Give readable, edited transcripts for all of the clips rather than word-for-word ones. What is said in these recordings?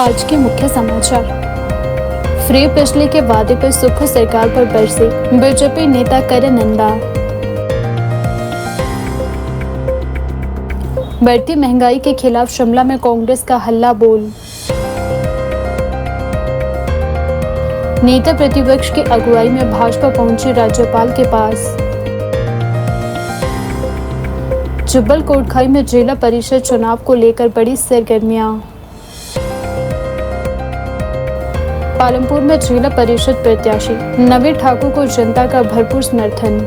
आज के मुख्य समाचार। फ्री बिजली के वादे पर सुख सरकार पर बरसे बीजेपी नेता करे निंदा। बढ़ती महंगाई के खिलाफ शिमला में कांग्रेस का हल्ला बोल। नेता प्रतिपक्ष की अगुवाई में भाजपा पहुंची राज्यपाल के पास। जुब्बल कोटखाई में जिला परिषद चुनाव को लेकर बड़ी सरगर्मियां। पालमपुर में जिला परिषद प्रत्याशी नवीन ठाकुर को जनता का भरपूर समर्थन।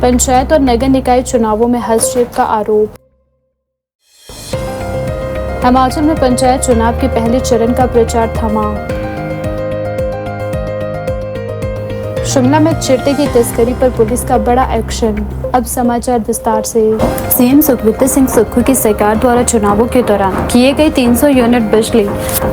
पंचायत और नगर निकाय चुनावों में हस्तक्षेप का आरोप। हिमाचल में पंचायत चुनाव के पहले चरण का प्रचार थमा। शिमला में चिट्टे की तस्करी पर पुलिस का बड़ा एक्शन। अब समाचार विस्तार से। सीएम सुखविंदर सिंह सुक्खू की सरकार द्वारा चुनावों के दौरान किए गए 300 यूनिट बिजली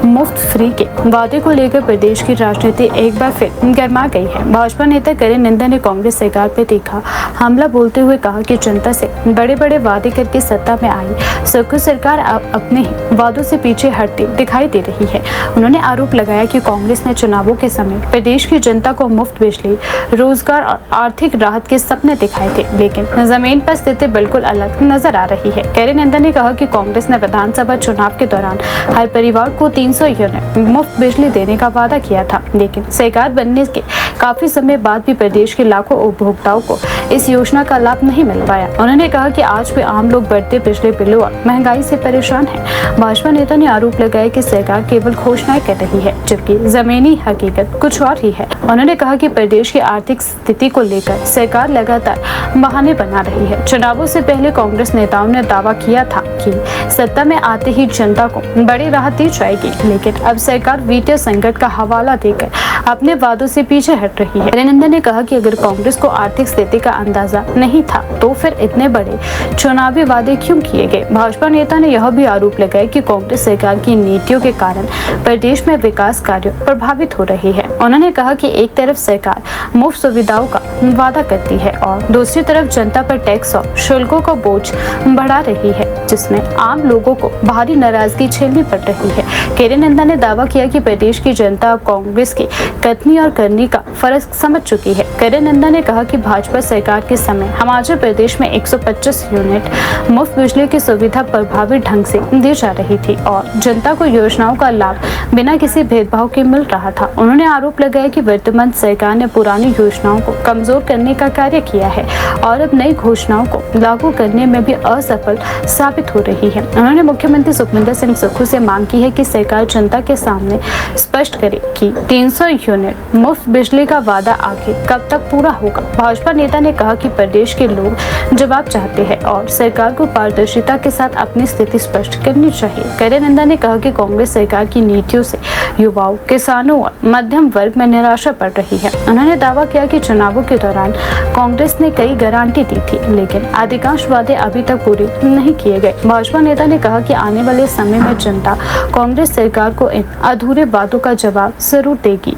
मुफ्त फ्री के वादे को लेकर प्रदेश की राजनीति एक बार फिर गर्मा गई है। भाजपा नेता करे निंदा ने कांग्रेस सरकार पर तीखा हमला बोलते हुए कहा कि जनता से बड़े बड़े वादे करके सत्ता में आई सुक्खू सरकार अपने ही वादों से पीछे हटती दिखाई दे रही है। उन्होंने आरोप लगाया कि कांग्रेस ने चुनावों के समय प्रदेश की जनता को मुफ्त बिजली, रोजगार और आर्थिक राहत के सपने दिखाए थे, लेकिन जमीन पर स्थिति बिल्कुल अलग नजर आ रही है। करे निंदा ने कहा कि कांग्रेस ने विधानसभा चुनाव के दौरान हर परिवार को 300 यूनिट मुफ्त बिजली देने का वादा किया था, लेकिन सरकार बनने के काफी समय बाद भी प्रदेश के लाखों उपभोक्ताओं को इस योजना का लाभ नहीं मिल पाया। उन्होंने कहा कि आज भी आम लोग बढ़ते बिजली बिलों और महंगाई से परेशान हैं। भाजपा नेता ने आरोप लगाया कि सरकार केवल घोषणाएं कर रही है, जबकि जमीनी हकीकत कुछ और ही है। उन्होंने कहा कि प्रदेश की आर्थिक स्थिति को लेकर सरकार लगातार बहाने बना रही है। चुनावों से पहले कांग्रेस नेताओं ने दावा किया था कि सत्ता में आते ही जनता को बड़ी राहत दी जाएगी, लेकिन अब सरकार वित्तीय संकट का हवाला देकर अपने वादों से पीछे हट रही है। करे ने कहा कि अगर कांग्रेस को आर्थिक स्थिति का अंदाजा नहीं था तो फिर इतने बड़े चुनावी वादे क्यों किए गए। भाजपा नेता ने यह भी आरोप लगाया कि कांग्रेस सरकार की नीतियों के कारण प्रदेश में विकास कार्य प्रभावित हो रहे हैं। उन्होंने कहा कि एक तरफ सरकार मुफ्त सुविधाओं का वादा करती है और दूसरी तरफ जनता पर टैक्स और शुल्कों का बोझ बढ़ा रही है, जिसमें आम लोगों को भारी नाराजगी झेलनी पड़ रही है। करे निंदा ने दावा किया कि प्रदेश की जनता अब कांग्रेस की कथनी और करनी का फर्क समझ चुकी है। करे निंदा ने कहा कि भाजपा सरकार के समय हिमाचल प्रदेश में 125 यूनिट मुफ्त बिजली की सुविधा प्रभावी ढंग से दी जा रही थी और जनता को योजनाओं का लाभ बिना किसी भेदभाव के मिल रहा था। उन्होंने आरोप लगाया कि वर्तमान सरकार ने पुरानी योजनाओं को कमजोर करने का कार्य किया है और अब नई घोषणाओं को लागू करने में भी असफल साबित हो रही है। उन्होंने मुख्यमंत्री सुखविंदर सिंह सुक्खू से मांग की है कि सरकार जनता के सामने स्पष्ट करे कि 300 यूनिट मुफ्त बिजली का वादा आखिर कब तक पूरा होगा। भाजपा नेता ने कहा कि प्रदेश के लोग जवाब चाहते हैं और सरकार को पारदर्शिता के साथ अपनी स्थिति स्पष्ट करनी चाहिए। करे निंदा ने कहा कि कांग्रेस सरकार की नीतियों से युवाओं, किसानों और मध्यम वर्ग में निराशा बढ़ रही है। उन्होंने दावा किया कि चुनावों के दौरान कांग्रेस ने कई गारंटी दी थी, लेकिन अधिकांश वादे अभी तक पूरे नहीं किए गए। भाजपा नेता ने कहा कि आने वाले समय में जनता कांग्रेस सरकार को इन अधूरे वादों का जवाब जरूर देगी।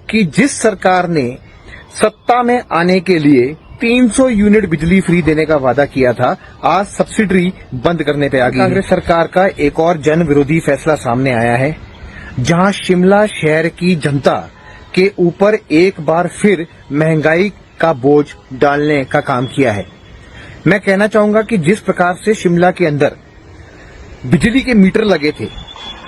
कि जिस सरकार ने सत्ता में आने के लिए 300 यूनिट बिजली फ्री देने का वादा किया था, आज सब्सिडी बंद करने पे आ गई। कांग्रेस सरकार का एक और जन विरोधी फैसला सामने आया है, जहां शिमला शहर की जनता के ऊपर एक बार फिर महंगाई का बोझ डालने का काम किया है। मैं कहना चाहूंगा कि जिस प्रकार से शिमला के अंदर बिजली के मीटर लगे थे,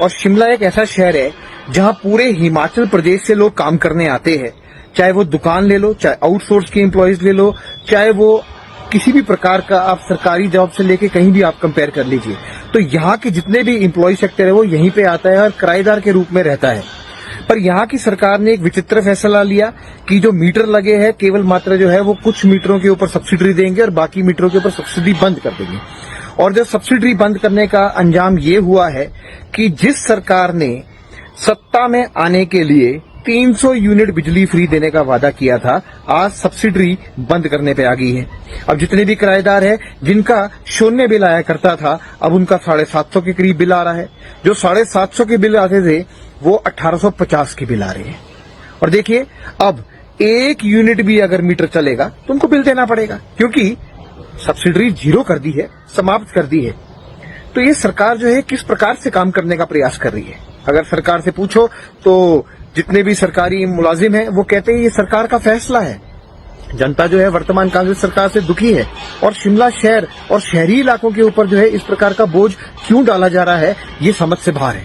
और शिमला एक ऐसा शहर है जहां पूरे हिमाचल प्रदेश से लोग काम करने आते हैं, चाहे वो दुकान ले लो, चाहे आउटसोर्स के एम्प्लॉयज ले लो, चाहे वो किसी भी प्रकार का आप सरकारी जॉब से लेके कहीं भी आप कंपेयर कर लीजिए, तो यहाँ के जितने भी एम्प्लॉय सेक्टर है वो यहीं पे आता है और किराएदार के रूप में रहता है। पर यहाँ की सरकार ने एक विचित्र फैसला लिया कि जो मीटर लगे हैं केवल मात्र जो है वो कुछ मीटरों के ऊपर सब्सिडी देंगे और बाकी मीटरों के ऊपर सब्सिडी बंद कर देंगे। और जो सब्सिडी बंद करने का अंजाम ये हुआ है कि जिस सरकार ने सत्ता में आने के लिए 300 यूनिट बिजली फ्री देने का वादा किया था, आज सब्सिडी बंद करने पे आ गई है। अब जितने भी किराएदार हैं जिनका शून्य बिल आया करता था, अब उनका 750 के करीब बिल आ रहा है। जो 750 के बिल आते थे वो 1850 के बिल आ रहे हैं। और देखिए, अब 1 यूनिट भी अगर मीटर चलेगा तो उनको बिल देना पड़ेगा, क्योंकि सब्सिडी जीरो कर दी है, समाप्त कर दी है। तो ये सरकार जो है किस प्रकार से काम करने का प्रयास कर रही है? अगर सरकार से पूछो तो जितने भी सरकारी मुलाजिम हैं वो कहते हैं ये सरकार का फैसला है। जनता जो है वर्तमान कांग्रेस सरकार से दुखी है और शिमला शहर और शहरी इलाकों के ऊपर जो है इस प्रकार का बोझ क्यों डाला जा रहा है ये समझ से बाहर है।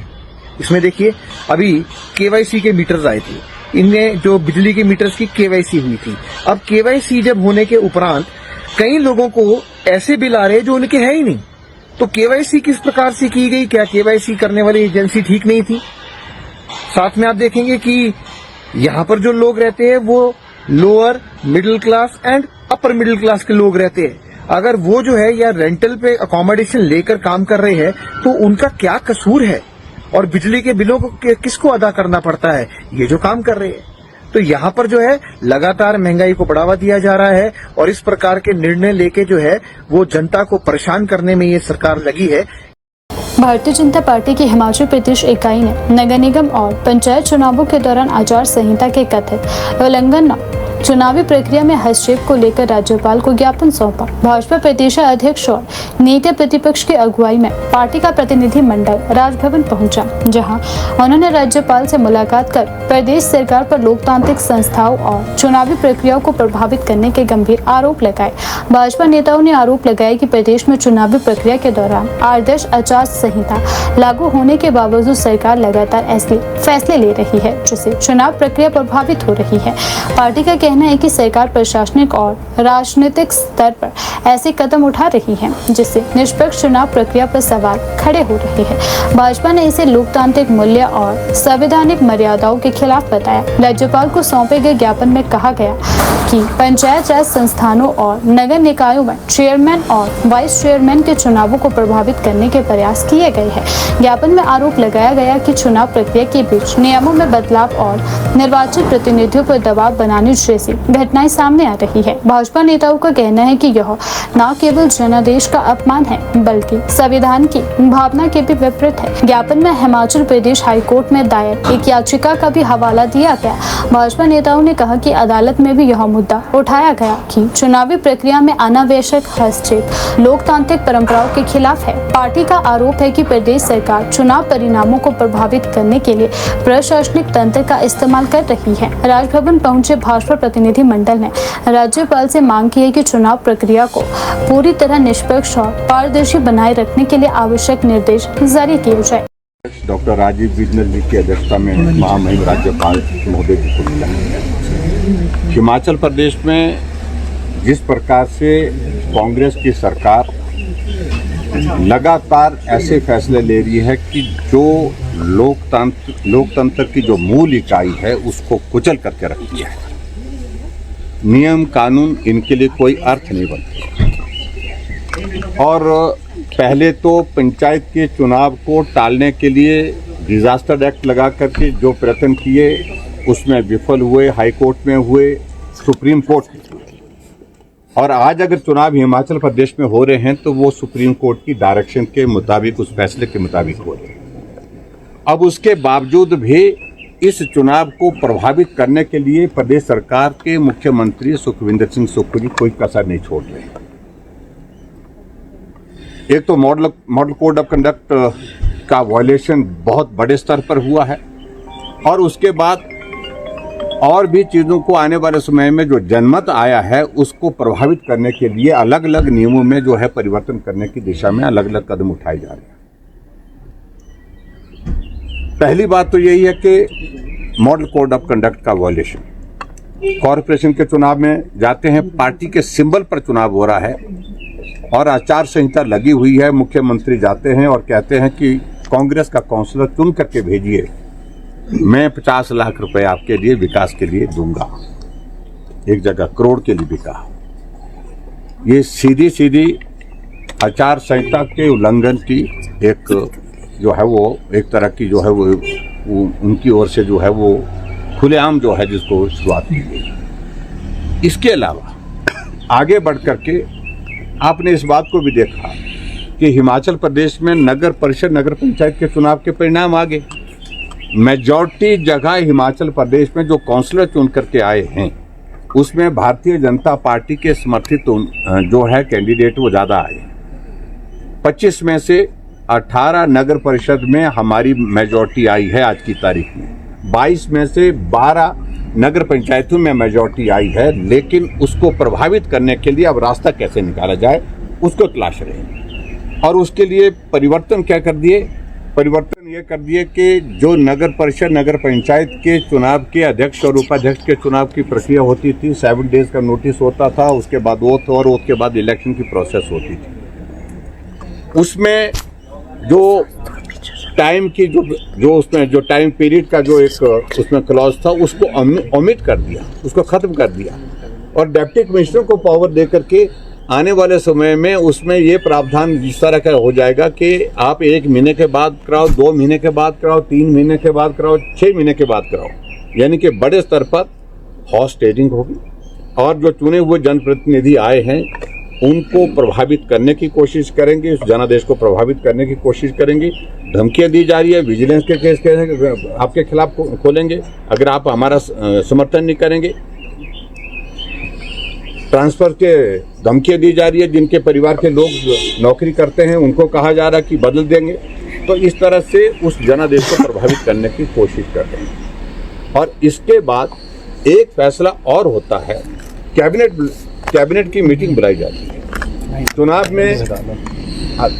इसमें देखिए अभी केवाईसी के मीटर्स आए थे, इनमें जो बिजली के मीटर्स की केवाईसी हुई थी। अब केवाईसी जब होने के उपरांत कई लोगों को ऐसे बिल आ रहे हैं जो उनके है ही नहीं। तो केवाईसी किस प्रकार से की गई? क्या केवाईसी करने वाली एजेंसी ठीक नहीं थी? साथ में आप देखेंगे कि यहाँ पर जो लोग रहते हैं वो lower middle class and upper middle class के लोग रहते हैं। अगर वो जो है या रेंटल पे अकोमोडेशन लेकर काम कर रहे हैं तो उनका क्या कसूर है? और बिजली के बिलों को किसको अदा करना पड़ता है? ये जो काम कर रहे हैं। तो यहाँ पर जो है लगातार महंगाई को बढ़ावा दिया जा रहा है और इस प्रकार के निर्णय लेके जो है वो जनता को परेशान करने में ये सरकार लगी है। भारतीय जनता पार्टी की हिमाचल प्रदेश इकाई ने नगर निगम और पंचायत चुनावों के दौरान आचार संहिता के कथित उल्लंघन चुनावी प्रक्रिया में हस्तक्षेप को लेकर राज्यपाल को ज्ञापन सौंपा। भाजपा प्रदेश अध्यक्ष और नेता प्रतिपक्ष की अगुवाई में पार्टी का प्रतिनिधि मंडल राजभवन पहुंचा, जहां उन्होंने राज्यपाल से मुलाकात कर प्रदेश सरकार पर लोकतांत्रिक संस्थाओं और चुनावी प्रक्रियाओं को प्रभावित करने के गंभीर आरोप लगाए। भाजपा नेताओं ने आरोप लगाया कि प्रदेश में चुनावी प्रक्रिया के दौरान आदर्श आचार संहिता लागू होने के बावजूद सरकार लगातार ऐसे फैसले ले रही है जिससे चुनाव प्रक्रिया प्रभावित हो रही है। पार्टी का कहना है कि सरकार प्रशासनिक और राजनीतिक स्तर पर ऐसे कदम उठा रही है जिससे निष्पक्ष चुनाव प्रक्रिया पर सवाल खड़े हो रहे हैं। भाजपा ने इसे लोकतांत्रिक मूल्य और संवैधानिक मर्यादाओं के खिलाफ बताया। राज्यपाल को सौंपे गए ज्ञापन में कहा गया कि पंचायत राज संस्थानों और नगर निकायों में चेयरमैन और वाइस चेयरमैन के चुनावों को प्रभावित करने के प्रयास किए गए हैं। ज्ञापन में आरोप लगाया गया कि चुनाव प्रक्रिया के बीच नियमों में बदलाव और निर्वाचित प्रतिनिधियों पर दबाव बनाने जैसी घटनाएं सामने आ रही है। भाजपा नेताओं का कहना है कि यह न केवल जनादेश का अपमान है बल्कि संविधान की भावना के भी विपरीत है। ज्ञापन में हिमाचल प्रदेश हाईकोर्ट में दायर एक याचिका का भी हवाला दिया गया। भाजपा नेताओं ने कहा कि अदालत में भी यह मुद्दा उठाया गया कि चुनावी प्रक्रिया में अनावश्यक हस्तक्षेप लोकतांत्रिक परंपराओं के खिलाफ है। पार्टी का आरोप है कि प्रदेश सरकार चुनाव परिणामों को प्रभावित करने के लिए प्रशासनिक तंत्र का इस्तेमाल कर रही है। राजभवन पहुंचे भाजपा प्रतिनिधि मंडल ने राज्यपाल से मांग की है कि चुनाव प्रक्रिया को पूरी तरह निष्पक्ष और पारदर्शी बनाए रखने के लिए आवश्यक निर्देश जारी किए जाए। डॉक्टर राजीव बिजनल जी की अध्यक्षता में महामहिम राज्यपाल महोदय जी को मिला। हिमाचल प्रदेश में जिस प्रकार से कांग्रेस की सरकार लगातार ऐसे फैसले ले रही है कि जो लोकतंत्र की जो मूल इकाई है उसको कुचल करके रख दिया है। नियम कानून इनके लिए कोई अर्थ नहीं बनता। और पहले तो पंचायत के चुनाव को टालने के लिए डिजास्टर एक्ट लगा करके जो प्रयत्न किए उसमें विफल हुए, हाई कोर्ट में हुए, सुप्रीम कोर्ट में। और आज अगर चुनाव हिमाचल प्रदेश में हो रहे हैं तो वो सुप्रीम कोर्ट की डायरेक्शन के मुताबिक, उस फैसले के मुताबिक हो रहे हैं। अब उसके बावजूद भी इस चुनाव को प्रभावित करने के लिए प्रदेश सरकार के मुख्यमंत्री सुखविंदर सिंह सुक्खू जी कोई कसर नहीं छोड़ रहे। एक तो मॉडल कोड ऑफ कंडक्ट का वायलेशन बहुत बड़े स्तर पर हुआ है और उसके बाद और भी चीजों को आने वाले समय में जो जनमत आया है उसको प्रभावित करने के लिए अलग अलग नियमों में जो है परिवर्तन करने की दिशा में अलग अलग कदम उठाए जा रहे हैं। पहली बात तो यही है कि मॉडल कोड ऑफ कंडक्ट का वायलेशन। कॉर्पोरेशन के चुनाव में जाते हैं, पार्टी के सिंबल पर चुनाव हो रहा है और आचार संहिता लगी हुई है। मुख्यमंत्री जाते हैं और कहते हैं कि कांग्रेस का काउंसलर चुन करके भेजिए, मैं 50 लाख रुपए आपके लिए विकास के लिए दूंगा। एक जगह करोड़ के लिए बिका। ये सीधी सीधी आचार संहिता के उल्लंघन की एक जो है वो एक तरह की जो है वो उनकी ओर से जो है वो खुलेआम जो है जिसको शुरुआत की गई। इसके अलावा आगे बढ़ करके आपने इस बात को भी देखा कि हिमाचल प्रदेश में नगर परिषद, नगर पंचायत के चुनाव के परिणाम आ गए। मेजॉरिटी जगह हिमाचल प्रदेश में जो काउंसलर चुन करके आए हैं उसमें भारतीय जनता पार्टी के समर्थित जो है कैंडिडेट वो ज्यादा आए। 25 में से 18 नगर परिषद में हमारी मेजॉरिटी आई है आज की तारीख में। 22 में से 12 नगर पंचायतों में मेजॉरिटी आई है, लेकिन उसको प्रभावित करने के लिए अब रास्ता कैसे निकाला जाए उसको तलाश रहे हैं। और उसके लिए परिवर्तन क्या कर दिए? परिवर्तन ये कर दिए कि जो नगर परिषद नगर पंचायत के चुनाव के अध्यक्ष और उपाध्यक्ष के चुनाव की प्रक्रिया होती थी, 7 डेज का नोटिस होता था, उसके बाद ओथ और ओथ के बाद इलेक्शन की प्रोसेस होती थी। उसमें जो टाइम की जो उसमें जो टाइम पीरियड का जो एक उसमें क्लॉज था उसको ओमिट कर दिया, उसको खत्म कर दिया और डिप्टी कमिश्नर को पावर दे करके आने वाले समय में उसमें ये प्रावधान इस तरह का हो जाएगा कि आप 1 महीने के बाद कराओ, 2 महीने के बाद कराओ, 3 महीने के बाद कराओ, 6 महीने के बाद कराओ, यानी कि बड़े स्तर पर हॉर्स ट्रेडिंग होगी और जो चुने हुए जनप्रतिनिधि आए हैं उनको प्रभावित करने की कोशिश करेंगे, उस जनादेश को प्रभावित करने की कोशिश करेंगे। धमकियां दी जा रही है, विजिलेंस के केस आपके खिलाफ खोलेंगे अगर आप हमारा समर्थन नहीं करेंगे। ट्रांसफर के धमकियां दी जा रही है, जिनके परिवार के लोग नौकरी करते हैं उनको कहा जा रहा है कि बदल देंगे। तो इस तरह से उस जनादेश को प्रभावित करने की कोशिश कर रहे हैं। और इसके बाद एक फैसला और होता है, कैबिनेट की मीटिंग बुलाई जाती है। चुनाव में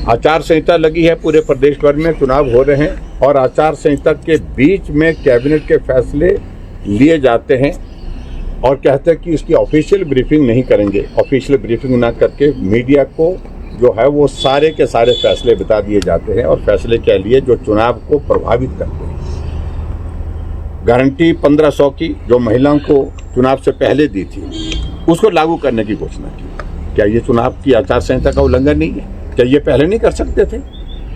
आचार संहिता लगी है, पूरे प्रदेश भर में चुनाव हो रहे हैं और आचार संहिता के बीच में कैबिनेट के फैसले लिए जाते हैं और कहते हैं कि इसकी ऑफिशियल ब्रीफिंग नहीं करेंगे। ऑफिशियल ब्रीफिंग ना करके मीडिया को जो है वो सारे के सारे फैसले बता दिए जाते हैं और फैसले के लिए जो चुनाव को प्रभावित करते हैं। गारंटी 1500 की जो महिलाओं को चुनाव से पहले दी थी उसको लागू करने की घोषणा की। क्या ये चुनाव की आचार संहिता का उल्लंघन नहीं है? क्या ये पहले नहीं कर सकते थे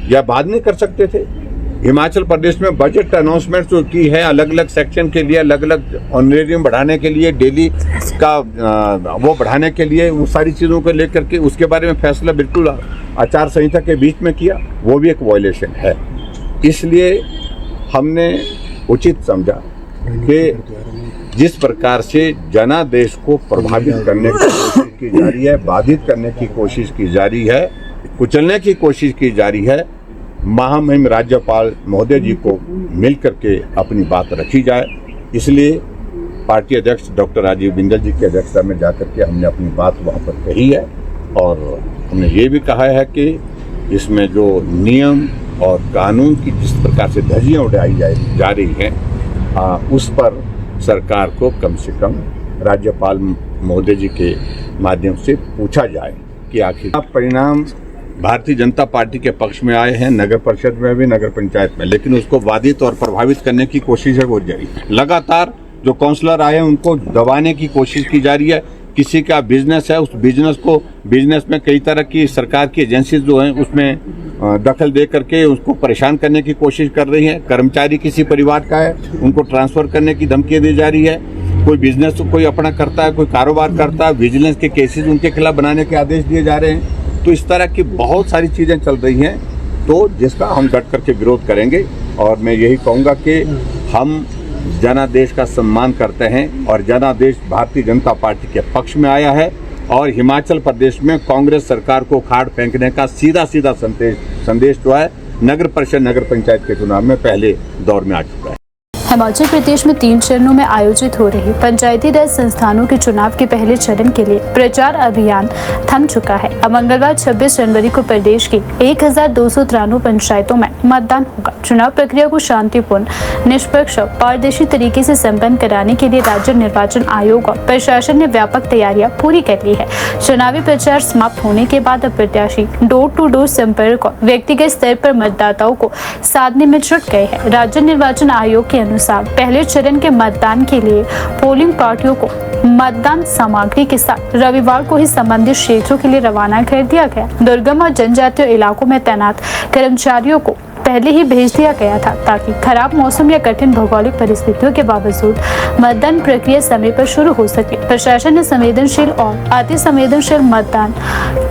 या बाद में कर सकते थे? हिमाचल प्रदेश में बजट अनाउंसमेंट जो की है अलग अलग सेक्शन के लिए, अलग अलग ऑनरेरियम बढ़ाने के लिए, डेली का वो बढ़ाने के लिए, वो सारी चीज़ों को लेकर के उसके बारे में फैसला बिल्कुल आचार संहिता के बीच में किया, वो भी एक वायलेशन है। इसलिए हमने उचित समझा कि जिस प्रकार से जनादेश को प्रभावित करने की कोशिश की जा रही है, बाधित करने की कोशिश की जा रही है, कुचलने की कोशिश की जा रही है, महामहिम राज्यपाल महोदय जी को मिलकर के अपनी बात रखी जाए। इसलिए पार्टी अध्यक्ष डॉक्टर राजीव बिंदल जी की अध्यक्षता में जाकर के हमने अपनी बात वहाँ पर कही है और हमने ये भी कहा है कि इसमें जो नियम और कानून की जिस प्रकार से धज्जियाँ उड़ाई जा रही हैं उस पर सरकार को कम से कम राज्यपाल महोदय जी के माध्यम से पूछा जाए कि आखिर परिणाम भारतीय जनता पार्टी के पक्ष में आए हैं, नगर परिषद में भी, नगर पंचायत में, लेकिन उसको बाधित और प्रभावित करने की कोशिश है वो जारी। लगातार जो काउंसलर आए हैं उनको दबाने की कोशिश की जा रही है। किसी का बिजनेस है, उस बिजनेस में कई तरह की सरकार की एजेंसीज जो हैं उसमें दखल दे करके उसको परेशान करने की कोशिश कर रही हैं। कर्मचारी किसी परिवार का है, उनको ट्रांसफर करने की धमकी दी जा रही है। कोई बिजनेस कोई अपना करता है, कोई कारोबार करता है, विजिलेंस के केसेस उनके खिलाफ बनाने के आदेश दिए जा रहे हैं। तो इस तरह की बहुत सारी चीज़ें चल रही हैं, तो जिसका हम डट करके विरोध करेंगे। और मैं यही कहूँगा कि हम जनादेश का सम्मान करते हैं और जनादेश भारतीय जनता पार्टी के पक्ष में आया है और हिमाचल प्रदेश में कांग्रेस सरकार को खाड़ फेंकने का सीधा संदेश जो है नगर परिषद नगर पंचायत के चुनाव में पहले दौर में आ चुका है। हिमाचल प्रदेश में 3 चरणों में आयोजित हो रही पंचायती राज संस्थानों के चुनाव के पहले चरण के लिए प्रचार अभियान थम चुका है। अब मंगलवार 26 जनवरी को प्रदेश की 1293 पंचायतों में मतदान होगा। चुनाव प्रक्रिया को शांतिपूर्ण, निष्पक्ष और पारदर्शी तरीके से संपन्न कराने के लिए राज्य निर्वाचन आयोग और प्रशासन ने व्यापक तैयारियां पूरी कर ली है। चुनावी प्रचार समाप्त होने के बाद अब प्रत्याशी डोर टू डोर संपर्क और व्यक्तिगत स्तर पर मतदाताओं को साधने में जुट गए हैं। राज्य निर्वाचन आयोग के अनुसार पहले चरण के मतदान के लिए पोलिंग पार्टियों को मतदान सामग्री के साथ रविवार को ही संबंधित क्षेत्रों के लिए रवाना कर दिया गया। दुर्गम और जनजातीय इलाकों में तैनात कर्मचारियों को पहले ही भेज दिया गया था ताकि खराब मौसम या कठिन भौगोलिक परिस्थितियों के बावजूद मतदान प्रक्रिया समय पर शुरू हो सके। प्रशासन ने संवेदनशील और अति संवेदनशील मतदान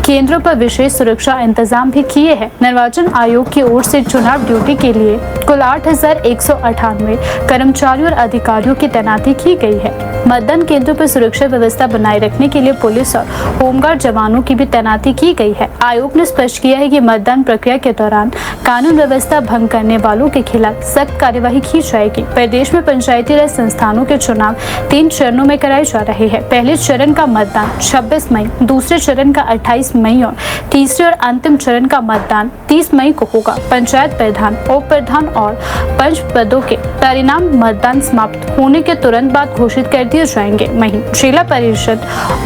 केंद्रों पर विशेष सुरक्षा इंतजाम भी किए हैं। निर्वाचन आयोग की ओर से चुनाव ड्यूटी के लिए कुल 8198 कर्मचारियों और अधिकारियों की तैनाती की गई है। मतदान केंद्रों पर सुरक्षा व्यवस्था बनाए रखने के लिए पुलिस और होमगार्ड जवानों की भी तैनाती की गई है। आयोग ने स्पष्ट किया है कि मतदान प्रक्रिया के दौरान कानून व्यवस्था भंग करने वालों के खिलाफ सख्त कार्यवाही की जाएगी। प्रदेश में पंचायती राज संस्थानों के चुनाव 3 चरणों में कराए जा रहे हैं। पहले चरण का मतदान 26 मई, दूसरे चरण का 28 मई और तीसरे और अंतिम चरण का मतदान 30 मई को होगा। पंचायत प्रधान, उप प्रधान और पंच पदों के परिणाम मतदान समाप्त होने के तुरंत बाद घोषित कर दिए जाएंगे। वहीं जिला परिषद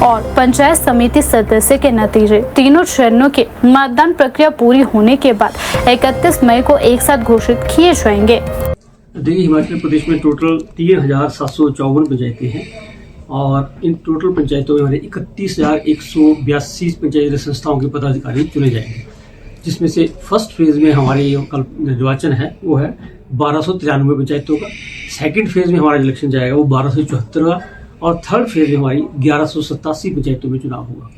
और पंचायत समिति सदस्य के नतीजे तीनों चरणों के मतदान प्रक्रिया पूरी होने के बाद 31 मई को एक साथ घोषित किए जाएंगे। देखिए, हिमाचल प्रदेश में टोटल 3,754 पंचायतें हैं और इन टोटल पंचायतों में हमारे 31,182 पंचायती संस्थाओं के पदाधिकारी चुने जाएंगे, जिसमें से फर्स्ट फेज में हमारे कल निर्वाचन है वो है 1293 पंचायतों का। सेकंड फेज में हमारा इलेक्शन जाएगा वो 1274 का और थर्ड फेज में हमारी 1187 पंचायतों में चुनाव होगा।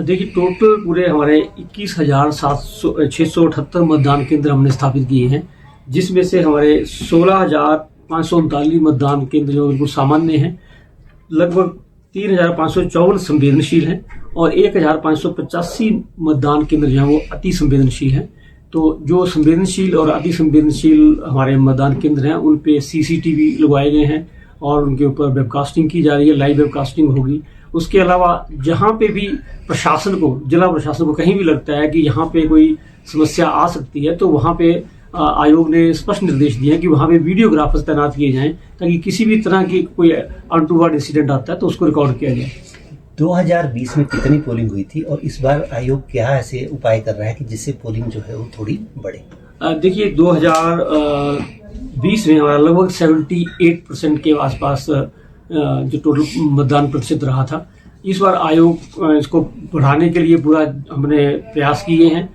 देखिए, टोटल पूरे हमारे 21,678 मतदान केंद्र हमने स्थापित किए हैं, जिसमें से हमारे 16,539 मतदान केंद्र जो बिल्कुल सामान्य हैं, लगभग 3,554 संवेदनशील हैं और 1,585 मतदान केंद्र जो हैं वो अति संवेदनशील हैं। तो जो संवेदनशील और अति संवेदनशील हमारे मतदान केंद्र हैं उन पे CCTV लगवाए गए हैं और उनके ऊपर वेबकास्टिंग की जा रही है, लाइव वेबकास्टिंग होगी। उसके अलावा जहाँ पे भी प्रशासन को, जिला प्रशासन को कहीं भी लगता है कि यहाँ पे कोई समस्या आ सकती है, तो वहाँ पे आयोग ने स्पष्ट निर्देश दिए हैं कि वहाँ पे वीडियोग्राफर्स तैनात किए जाएं, ताकि किसी भी तरह की कोई अनटूवर्ड इंसिडेंट आता है तो उसको रिकॉर्ड किया जाए। 2020 में कितनी पोलिंग हुई थी और इस बार आयोग क्या ऐसे उपाय कर रहा है कि जिससे पोलिंग जो है वो थोड़ी बढ़े? देखिए, 2020 में हमारा लगभग 78% के आसपास जो टोटल मतदान प्रतिशत रहा था। इस बार आयोग इसको बढ़ाने के लिए पूरा हमने प्रयास किए हैं।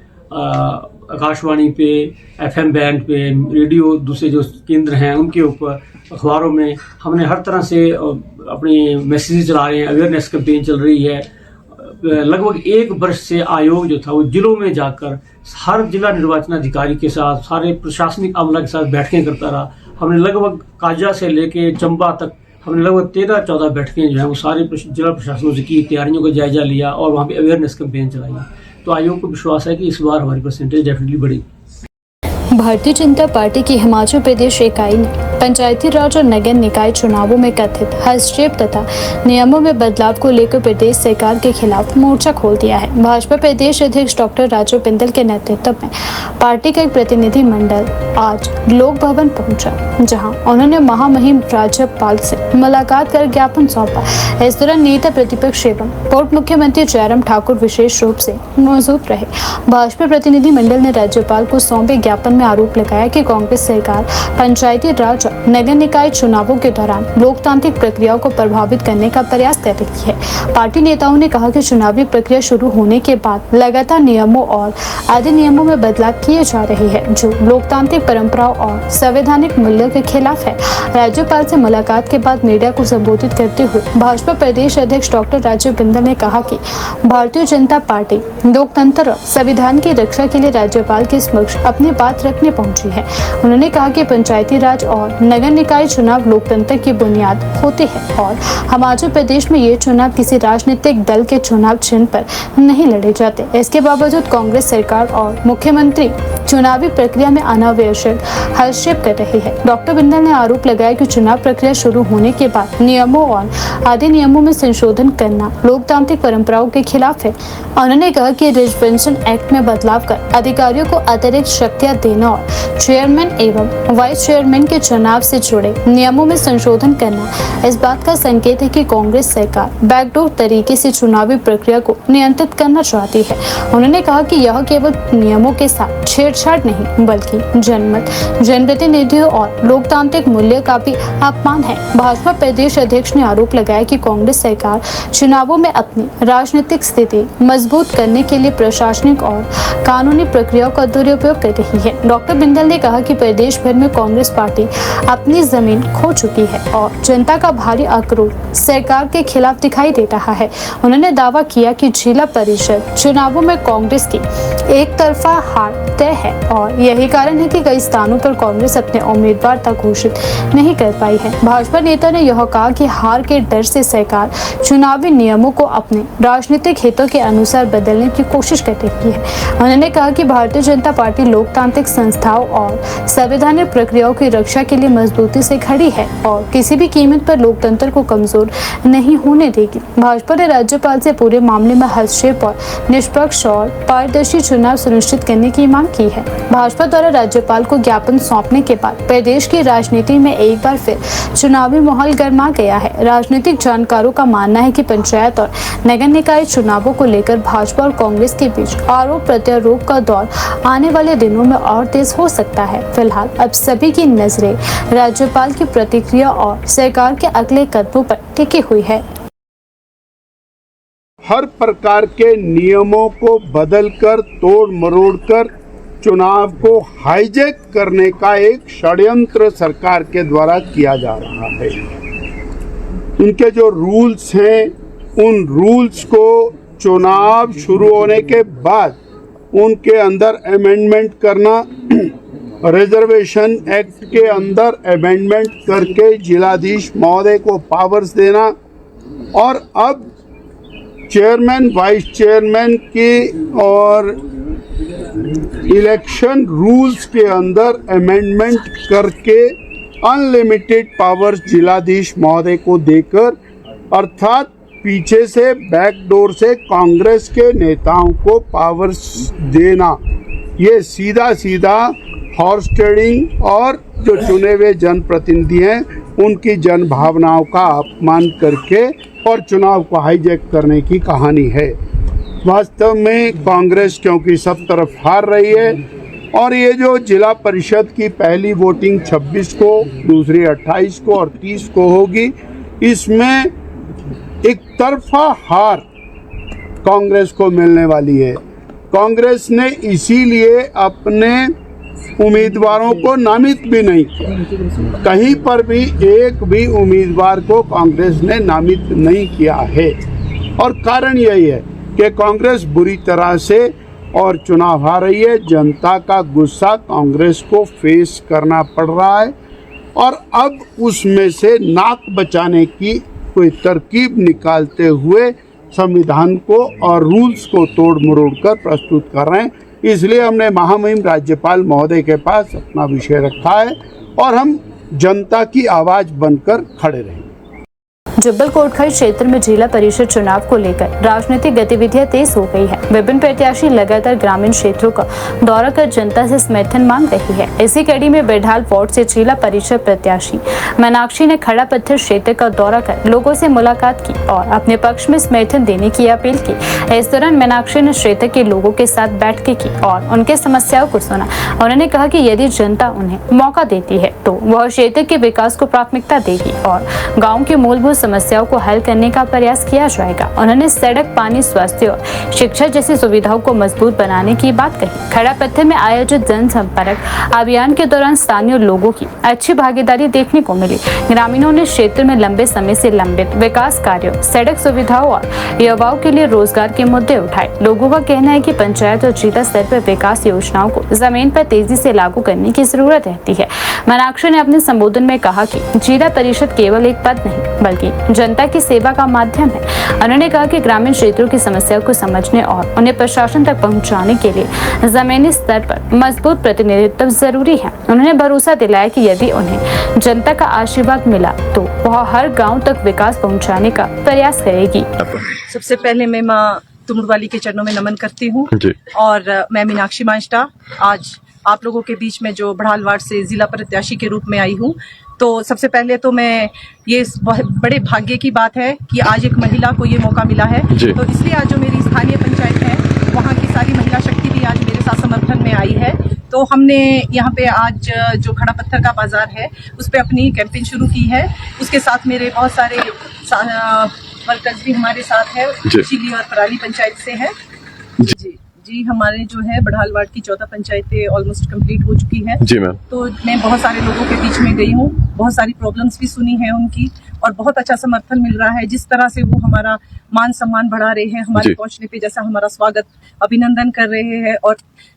आकाशवाणी पे, FM बैंड पे, रेडियो, दूसरे जो केंद्र हैं उनके ऊपर, अखबारों में हमने हर तरह से अपनी मैसेज चला रहे हैं, अवेयरनेस कैंपेन चल रही है। लगभग 1 वर्ष से आयोग जो था वो जिलों में जाकर हर जिला निर्वाचन अधिकारी के साथ, सारे प्रशासनिक अमला के साथ बैठकें करता रहा। हमने लगभग काजा से लेके चंबा तक हमने लगभग 13-14 बैठकें जो है वो सारे जिला प्रशासनों से की, तैयारियों का जायजा लिया और वहाँ पे अवेयरनेस कैंपेन चलाई। तो आयोग को विश्वास है कि इस बार हमारी परसेंटेज डेफिनेटली बढ़ेगी। भारतीय जनता पार्टी की हिमाचल प्रदेश इकाई ने पंचायती राज और नगर निकाय चुनावों में कथित हस्तक्षेप तथा नियमों में बदलाव को लेकर प्रदेश सरकार के खिलाफ मोर्चा खोल दिया है। भाजपा प्रदेश अध्यक्ष डॉक्टर राजू बिंदल के नेतृत्व में पार्टी का एक प्रतिनिधि मंडल आज लोक भवन पहुंचा, जहां उन्होंने महामहिम राज्यपाल से मुलाकात कर ज्ञापन सौंपा। इस दौरान नेता प्रतिपक्ष एवं पूर्व मुख्यमंत्री जयराम ठाकुर विशेष रूप से मौजूद रहे। भाजपा प्रतिनिधि मंडल ने राज्यपाल को सौंपे ज्ञापन में आरोप लगाया कि कांग्रेस सरकार पंचायती राज नगर निकाय चुनावों के दौरान लोकतांत्रिक प्रक्रियाओं को प्रभावित करने का प्रयास कर रही है। पार्टी नेताओं ने कहा कि चुनावी प्रक्रिया शुरू होने के बाद लगातार नियमों और अधिनियमों में बदलाव किए जा रहे हैं, जो लोकतांत्रिक परंपराओं और संवैधानिक मूल्यों के खिलाफ है। राज्यपाल से मुलाकात के बाद मीडिया को संबोधित करते हुए भाजपा प्रदेश अध्यक्ष डॉक्टर राजू बिंदल ने कहा कि भारतीय जनता पार्टी लोकतंत्र और संविधान की रक्षा के लिए राज्यपाल के समक्ष अपनी बात रखने पहुंची है। उन्होंने कहा कि पंचायती राज और नगर निकाय चुनाव लोकतंत्र की बुनियाद होते हैं और हिमाचल प्रदेश में ये चुनाव किसी राजनीतिक दल के चुनाव चिन्ह पर नहीं लड़े जाते। इसके बावजूद कांग्रेस सरकार और मुख्यमंत्री चुनावी प्रक्रिया में अनावश्यक हस्तक्षेप कर रहे हैं। डॉक्टर बिंदल ने आरोप लगाया कि चुनाव प्रक्रिया शुरू होने के बाद नियमों और अधिनियमों में संशोधन करना लोकतांत्रिक परंपराओं के खिलाफ है। उन्होंने कहा कि रिजर्वेशन एक्ट में बदलाव कर अधिकारियों को अतिरिक्त शक्तियां देना और चेयरमैन एवं वाइस चेयरमैन के चुनाव से जुड़े नियमों में संशोधन करना इस बात का संकेत है कि कांग्रेस सरकार बैकडोर तरीके से चुनावी प्रक्रिया को नियंत्रित करना चाहती है। उन्होंने कहा कि यह केवल नियमों के साथ छेड़छाड़ नहीं बल्कि जनमत, जनप्रतिनिधियों और लोकतांत्रिक मूल्य का भी अपमान है। भाजपा प्रदेश अध्यक्ष ने आरोप लगाया कि कांग्रेस सरकार चुनावों में अपनी राजनीतिक स्थिति मजबूत करने के लिए प्रशासनिक और कानूनी प्रक्रियाओं का दुरुपयोग कर रही है। डॉक्टर बिंदल ने कहा कि प्रदेश भर में कांग्रेस पार्टी अपनी जमीन खो चुकी है और जनता का भारी आक्रोश सरकार के खिलाफ दिखाई दे रहा है। उन्होंने दावा किया कि जिला परिषद चुनावों में कांग्रेस की एक तरफा हार तय है और यही कारण है कि कई स्थानों पर कांग्रेस अपने उम्मीदवार तक घोषित नहीं कर पाई है। भाजपा नेता ने यह कहा कि हार के डर से सरकार चुनावी नियमों को अपने राजनीतिक हितों के अनुसार बदलने की कोशिश कर रही है। उन्होंने कहा कि भारतीय जनता पार्टी लोकतांत्रिक संस्थाओं और संवैधानिक प्रक्रियाओं की रक्षा के लिए मजबूती से खड़ी है और किसी भी कीमत पर लोकतंत्र को कमजोर नहीं होने देगी। भाजपा ने राज्यपाल से पूरे मामले में हस्तक्षेप और निष्पक्ष और पारदर्शी चुनाव सुनिश्चित करने की मांग की है। भाजपा द्वारा राज्यपाल को ज्ञापन सौंपने के बाद प्रदेश की राजनीति में एक बार फिर चुनावी माहौल गर्मा गया है। राजनीतिक जानकारों का मानना है कि पंचायत और नगर निकाय चुनावों को लेकर भाजपा और कांग्रेस के बीच आरोप प्रत्यारोप का दौर आने वाले दिनों में और तेज हो सकता है। फिलहाल अब सभी की नजरें राज्यपाल की प्रतिक्रिया और सरकार के अगले कदमों पर टिकी हुई है। हर प्रकार के नियमों को बदलकर तोड़ मरोड़कर चुनाव को हाईजैक करने का एक षड्यंत्र सरकार के द्वारा किया जा रहा है। उनके जो रूल्स हैं, उन रूल्स को चुनाव शुरू होने के बाद उनके अंदर अमेंडमेंट करना, रिजर्वेशन एक्ट के अंदर अमेंडमेंट करके जिलाधीश महोदय को पावर्स देना और अब चेयरमैन, वाइस चेयरमैन की और इलेक्शन रूल्स के अंदर अमेंडमेंट करके अनलिमिटेड पावर्स जिलाधीश महोदय को देकर, अर्थात पीछे से बैकडोर से कांग्रेस के नेताओं को पावर्स देना, ये सीधा सीधा हॉर्स ट्रेडिंग और जो चुने हुए जनप्रतिनिधि हैं उनकी जन भावनाओं का अपमान करके और चुनाव को हाईजैक करने की कहानी है। वास्तव में कांग्रेस क्योंकि सब तरफ हार रही है और ये जो जिला परिषद की पहली वोटिंग 26 को, दूसरी 28 को और 30 को होगी, इसमें एक तरफा हार कांग्रेस को मिलने वाली है। कांग्रेस ने इसीलिए अपने उम्मीदवारों को नामित भी नहीं किया, कहीं पर भी एक भी उम्मीदवार को कांग्रेस ने नामित नहीं किया है और कारण यही है कि कांग्रेस बुरी तरह से और चुनाव हार रही है। जनता का गुस्सा कांग्रेस को फेस करना पड़ रहा है और अब उसमें से नाक बचाने की कोई तरकीब निकालते हुए संविधान को और रूल्स को तोड़ मरोड़ कर प्रस्तुत कर रहे हैं। इसलिए हमने महामहिम राज्यपाल महोदय के पास अपना विषय रखा है और हम जनता की आवाज बनकर खड़े रहेंगे। जुब्बल कोटखाई क्षेत्र में जिला परिषद चुनाव को लेकर राजनीतिक गतिविधियां तेज हो गई है। विभिन्न प्रत्याशी लगातार ग्रामीण क्षेत्रों का दौरा कर जनता से समर्थन मांग रही है। इसी कड़ी में बेढाल वार्ड से जिला परिषद प्रत्याशी मीनाक्षी ने खड़ा पत्थर क्षेत्र का दौरा कर लोगों से मुलाकात की और अपने पक्ष में समर्थन देने की अपील की। इस दौरान मीनाक्षी ने क्षेत्र के लोगों के साथ बैठकें की और उनके समस्याओं को सुना। उन्होंने कहा कि यदि जनता उन्हें मौका देती है तो वह क्षेत्र के विकास को प्राथमिकता देगी और गाँव के मूलभूत समस्याओं को हल करने का प्रयास किया जाएगा। उन्होंने सड़क, पानी, स्वास्थ्य और शिक्षा जैसी सुविधाओं को मजबूत बनाने की बात कही। खड़ा पत्थर में आयोजित जनसंपर्क अभियान के दौरान स्थानीय लोगों की अच्छी भागीदारी देखने को मिली। ग्रामीणों ने क्षेत्र में लंबे समय से लंबित विकास कार्यों, सड़क सुविधाओं और युवाओं के लिए रोजगार के मुद्दे उठाए। लोगों का कहना है कि पंचायत और जिला स्तर पर विकास योजनाओं को जमीन पर तेजी से लागू करने की जरूरत रहती है। मीनाक्षी ने अपने संबोधन में कहा कि जिला परिषद केवल एक पद नहीं बल्कि जनता की सेवा का माध्यम है। उन्होंने कहा कि ग्रामीण क्षेत्रों की समस्याओं को समझने और उन्हें प्रशासन तक पहुंचाने के लिए जमीनी स्तर पर मजबूत प्रतिनिधित्व जरूरी है। उन्होंने भरोसा दिलाया कि यदि उन्हें जनता का आशीर्वाद मिला तो वह हर गांव तक विकास पहुंचाने का प्रयास करेगी। सबसे पहले मैं मां तुमुरवाली के चरणों में नमन करती हूँ और मैं मीनाक्षी मांजटा आज आप लोगों के बीच में जो बढ़ाल वार्ड से जिला प्रत्याशी के रूप में आई हूँ। तो सबसे पहले तो मैं ये बड़े भाग्य की बात है कि आज एक महिला को ये मौका मिला है। तो इसलिए आज जो मेरी स्थानीय पंचायत है वहाँ की सारी महिला शक्ति भी आज मेरे साथ समर्थन में आई है। तो हमने यहाँ पे आज जो खड़ा पत्थर का बाजार है उस पर अपनी कैंपेन शुरू की है। उसके साथ मेरे बहुत सारे वर्कर्स भी हमारे साथ है, चिली और पराली पंचायत से है। जी जी, हमारे जो है बढ़ाल वार्ड की 14 पंचायतें ऑलमोस्ट कंप्लीट हो चुकी है जी मैम। तो मैं बहुत सारे लोगों के बीच में गई हूँ, बहुत सारी प्रॉब्लम्स भी सुनी है उनकी और बहुत अच्छा समर्थन मिल रहा है। जिस तरह से वो हमारा मान सम्मान बढ़ा रहे हैं, हमारे जी। पहुंचने पे जैसा हमारा स्वागत अभिनंदन कर रहे हैं और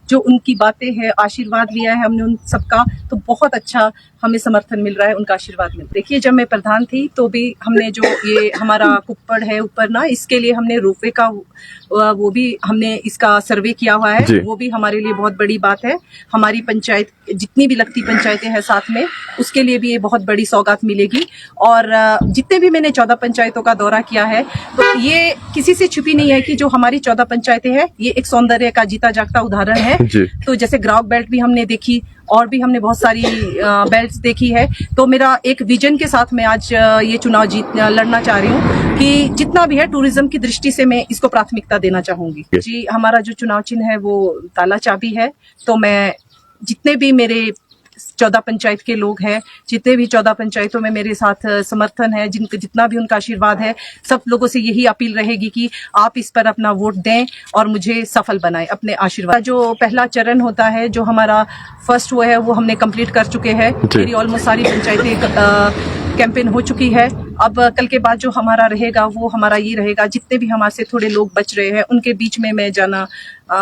जो उनकी बातें हैं, आशीर्वाद लिया है हमने उन सबका, तो बहुत अच्छा हमें समर्थन मिल रहा है, उनका आशीर्वाद मिल। देखिए, जब मैं प्रधान थी तो भी हमने जो ये हमारा कुप्पड़ है ऊपर ना, इसके लिए हमने रोपवे का वो भी हमने इसका सर्वे किया हुआ है, वो भी हमारे लिए बहुत बड़ी बात है। हमारी पंचायत जितनी भी लगती पंचायतें हैं साथ में, उसके लिए भी ये बहुत बड़ी सौगात मिलेगी। और जितने भी मैंने 14 पंचायतों का दौरा किया है तो ये किसी से छुपी नहीं है कि जो हमारी 14 पंचायतें हैं ये एक सौंदर्य का जीता जागता उदाहरण है। तो जैसे ग्राउक बेल्ट भी हमने देखी और भी हमने बहुत सारी बेल्ट्स देखी है। तो मेरा एक विजन के साथ मैं आज ये चुनाव लड़ना चाह रही हूँ कि जितना भी है टूरिज्म की दृष्टि से मैं इसको प्राथमिकता देना चाहूंगी। जी, हमारा जो चुनाव चिन्ह है वो ताला चाबी है। तो मैं जितने भी मेरे 14 पंचायत के लोग हैं, जितने भी 14 पंचायतों में मेरे साथ समर्थन है, जितना भी उनका आशीर्वाद है, सब लोगों से यही अपील रहेगी कि आप इस पर अपना वोट दें और मुझे सफल बनाएं अपने आशीर्वाद। जो पहला चरण होता है, जो हमारा फर्स्ट वो है, वो हमने कंप्लीट कर चुके हैं। मेरी ऑलमोस्ट सारी पंचायतें कैंपेन हो चुकी है। अब कल के बाद जो हमारा रहेगा वो हमारा ये रहेगा, जितने भी हमारे से थोड़े लोग बच रहे हैं उनके बीच में मैं जाना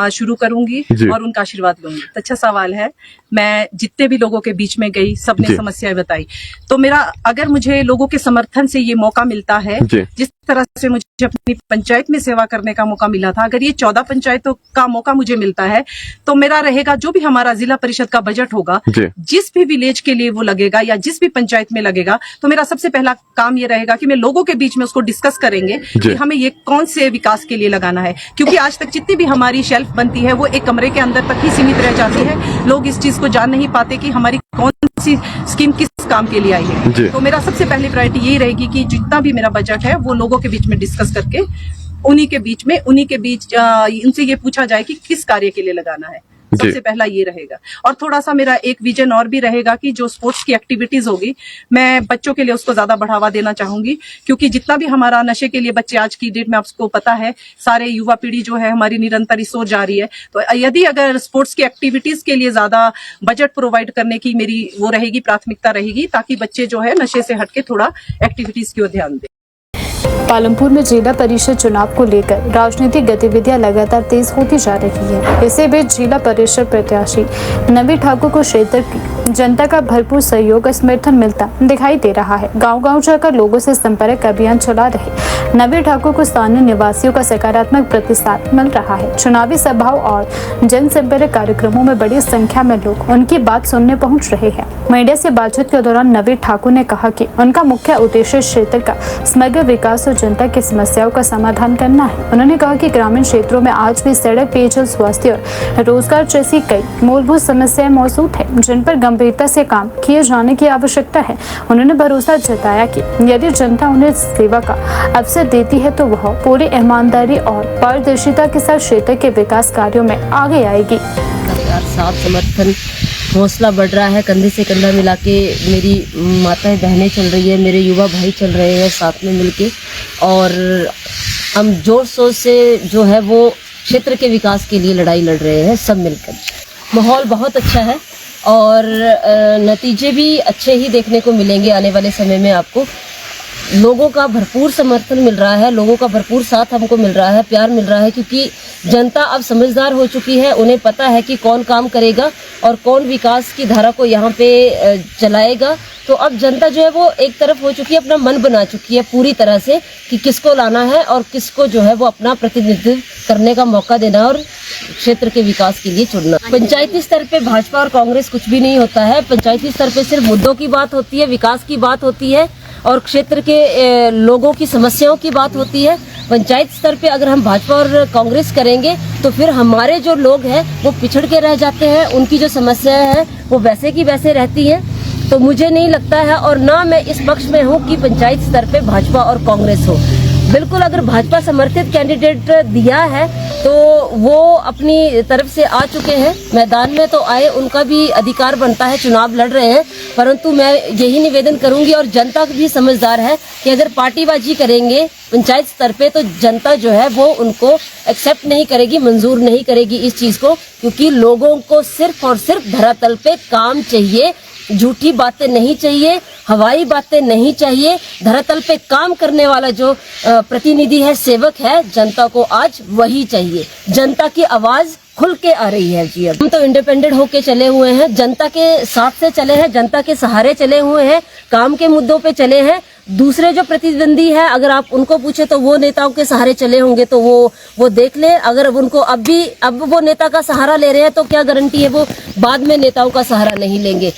शुरू करूंगी और उनका आशीर्वाद लूंगी। तो अच्छा सवाल है। मैं जितने भी लोगों के बीच में गई, सबने समस्याएं बताई, तो मेरा अगर मुझे लोगों के समर्थन से ये मौका मिलता है, जिस तरह से मुझे अपनी पंचायत में सेवा करने का मौका मिला था, अगर ये 14 पंचायतों का मौका मुझे मिलता है तो मेरा रहेगा जो भी हमारा जिला परिषद का बजट होगा, जिस भी विलेज के लिए वो लगेगा या जिस भी पंचायत में लगेगा, तो मेरा सबसे पहला काम ये रहेगा कि मैं लोगों के बीच में उसको डिस्कस करेंगे कि हमें ये कौन से विकास के लिए लगाना है। क्योंकि आज तक जितनी भी हमारी शेल्फ बनती है वो एक कमरे के अंदर तक ही सीमित रह जाती है। लोग इस चीज को जान नहीं पाते कि हमारी कौन सी स्कीम किस काम के लिए आई है। तो मेरा सबसे पहली प्रायोरिटी यही रहेगी कि जितना भी मेरा बजट है वो लोगों के बीच में डिस्कस करके उन्हीं के बीच उनसे ये पूछा जाए कि किस कार्य के लिए लगाना है। सबसे पहला ये रहेगा। और थोड़ा सा मेरा एक विजन और भी रहेगा कि जो स्पोर्ट्स की एक्टिविटीज होगी, मैं बच्चों के लिए उसको ज्यादा बढ़ावा देना चाहूंगी। क्योंकि जितना भी हमारा नशे के लिए बच्चे आज की डेट में, आपको पता है, सारे युवा पीढ़ी जो है हमारी निरंतर इस ओर जा रही है। तो यदि अगर स्पोर्ट्स की एक्टिविटीज के लिए ज्यादा बजट प्रोवाइड करने की मेरी वो रहेगी, प्राथमिकता रहेगी, ताकि बच्चे जो है नशे से हटके थोड़ा एक्टिविटीज की ओर ध्यान दें। पालमपुर में जिला परिषद चुनाव को लेकर राजनीतिक गतिविधियां लगातार तेज होती जा रही है। इसी बीच जिला परिषद प्रत्याशी नवी ठाकुर को क्षेत्र की जनता का भरपूर सहयोग और समर्थन मिलता दिखाई दे रहा है। गांव-गांव जाकर लोगों से संपर्क अभियान चला रहे नवी ठाकुर को स्थानीय निवासियों का सकारात्मक प्रतिसाद मिल रहा है। चुनावी सभाओं और जनसंपर्क कार्यक्रमों में बड़ी संख्या में लोग उनकी बात सुनने पहुँच रहे हैं। मीडिया से बातचीत के दौरान नवी ठाकुर ने कहा कि उनका मुख्य उद्देश्य क्षेत्र का समग्र विकास और जनता की समस्याओं का समाधान करना है। उन्होंने कहा कि ग्रामीण क्षेत्रों में आज भी सड़क, पेयजल, स्वास्थ्य और रोजगार जैसी कई मूलभूत समस्याएं मौजूद है, जिन पर गंभीरता से काम किए जाने की आवश्यकता है। उन्होंने भरोसा जताया कि यदि जनता उन्हें सेवा का अवसर देती है तो वह पूरी ईमानदारी और पारदर्शिता के साथ क्षेत्र के विकास कार्यों में आगे आएगी। साथ समर्थन, हौसला बढ़ रहा है। कंधे से कंधा मिला के मेरी माताएं बहनें चल रही है, मेरे युवा भाई चल रहे हैं साथ में मिलके, और हम जोर शोर से जो है वो क्षेत्र के विकास के लिए लड़ाई लड़ रहे हैं सब मिलकर। माहौल बहुत अच्छा है और नतीजे भी अच्छे ही देखने को मिलेंगे आने वाले समय में। आपको लोगों का भरपूर समर्थन मिल रहा है, लोगों का भरपूर साथ हमको मिल रहा है, प्यार मिल रहा है, क्योंकि जनता अब समझदार हो चुकी है। उन्हें पता है कि कौन काम करेगा और कौन विकास की धारा को यहाँ पे चलाएगा। तो अब जनता जो है वो एक तरफ हो चुकी है, अपना मन बना चुकी है पूरी तरह से कि किसको लाना है और किसको जो है वो अपना प्रतिनिधित्व करने का मौका देना और क्षेत्र के विकास के लिए चुनना। पंचायती स्तर पे भाजपा और कांग्रेस कुछ भी नहीं होता है। पंचायती स्तर पे सिर्फ मुद्दों की बात होती है, विकास की बात होती है और क्षेत्र के लोगों की समस्याओं की बात होती है। पंचायत स्तर पे अगर हम भाजपा और कांग्रेस करेंगे तो फिर हमारे जो लोग हैं वो पिछड़ के रह जाते हैं, उनकी जो समस्याएं हैं वो वैसे की वैसे रहती हैं। तो मुझे नहीं लगता है, और ना मैं इस पक्ष में हूँ कि पंचायत स्तर पे भाजपा और कांग्रेस हो। बिल्कुल, अगर भाजपा समर्थित कैंडिडेट दिया है तो वो अपनी तरफ से आ चुके हैं मैदान में, तो आए, उनका भी अधिकार बनता है, चुनाव लड़ रहे हैं परंतु मैं यही निवेदन करूंगी और जनता भी समझदार है कि अगर पार्टीबाजी करेंगे पंचायत स्तर पे तो जनता जो है वो उनको एक्सेप्ट नहीं करेगी, मंजूर नहीं करेगी इस चीज को, क्योंकि लोगों को सिर्फ और सिर्फ धरातल पे काम चाहिए, झूठी बातें नहीं चाहिए, हवाई बातें नहीं चाहिए। धरातल पे काम करने वाला जो प्रतिनिधि है, सेवक है, जनता को आज वही चाहिए। जनता की आवाज खुल के आ रही है जी। अब हम तो इंडिपेंडेंट होके चले हुए हैं, जनता के साथ से चले हैं, जनता के सहारे चले हुए हैं, काम के मुद्दों पे चले हैं। दूसरे जो प्रतिद्वंदी है, अगर आप उनको पूछे तो वो नेताओं के सहारे चले होंगे तो वो देख ले। अगर उनको अब वो नेता का सहारा ले रहे हैं तो क्या गारंटी है वो बाद में नेताओं का सहारा नहीं लेंगे।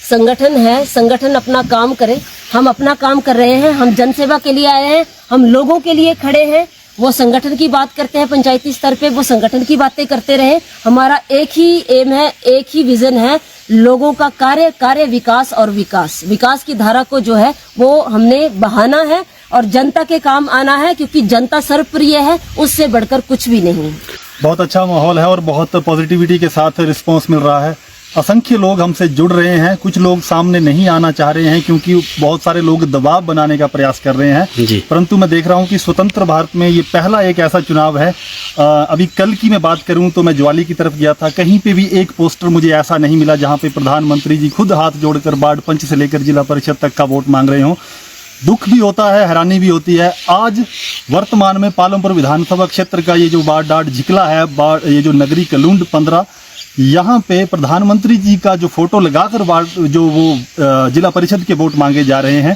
संगठन है, संगठन अपना काम करे, हम अपना काम कर रहे हैं, हम जनसेवा के लिए आए हैं, हम लोगों के लिए खड़े हैं। वो संगठन की बात करते हैं पंचायती स्तर पे, वो संगठन की बातें करते रहे। हमारा एक ही एम है, एक ही विजन है, लोगों का कार्य विकास और विकास की धारा को जो है वो हमने बहाना है और जनता के काम आना है, क्योंकि जनता सर्वप्रिय है, उससे बढ़कर कुछ भी नहीं। बहुत अच्छा माहौल है और बहुत पॉजिटिविटी के साथ रिस्पांस मिल रहा है। असंख्य लोग हमसे जुड़ रहे हैं, कुछ लोग सामने नहीं आना चाह रहे हैं क्योंकि बहुत सारे लोग दबाव बनाने का प्रयास कर रहे हैं। परंतु मैं देख रहा हूं कि स्वतंत्र भारत में ये पहला एक ऐसा चुनाव है। अभी कल की मैं बात करूं तो मैं ज्वाली की तरफ गया था, कहीं पे भी एक पोस्टर मुझे ऐसा नहीं मिला जहां पे प्रधानमंत्री जी खुद हाथ जोड़कर वार्ड पंच से लेकर जिला परिषद तक का वोट मांग रहे हों। दुख भी होता है, हैरानी भी होती है। आज वर्तमान में पालमपुर विधानसभा क्षेत्र का ये जो वार्ड झिकला है, ये जो नगरी कलुंड 15, यहाँ पे प्रधानमंत्री जी का जो फोटो लगाकर जो वो जिला परिषद के वोट मांगे जा रहे हैं।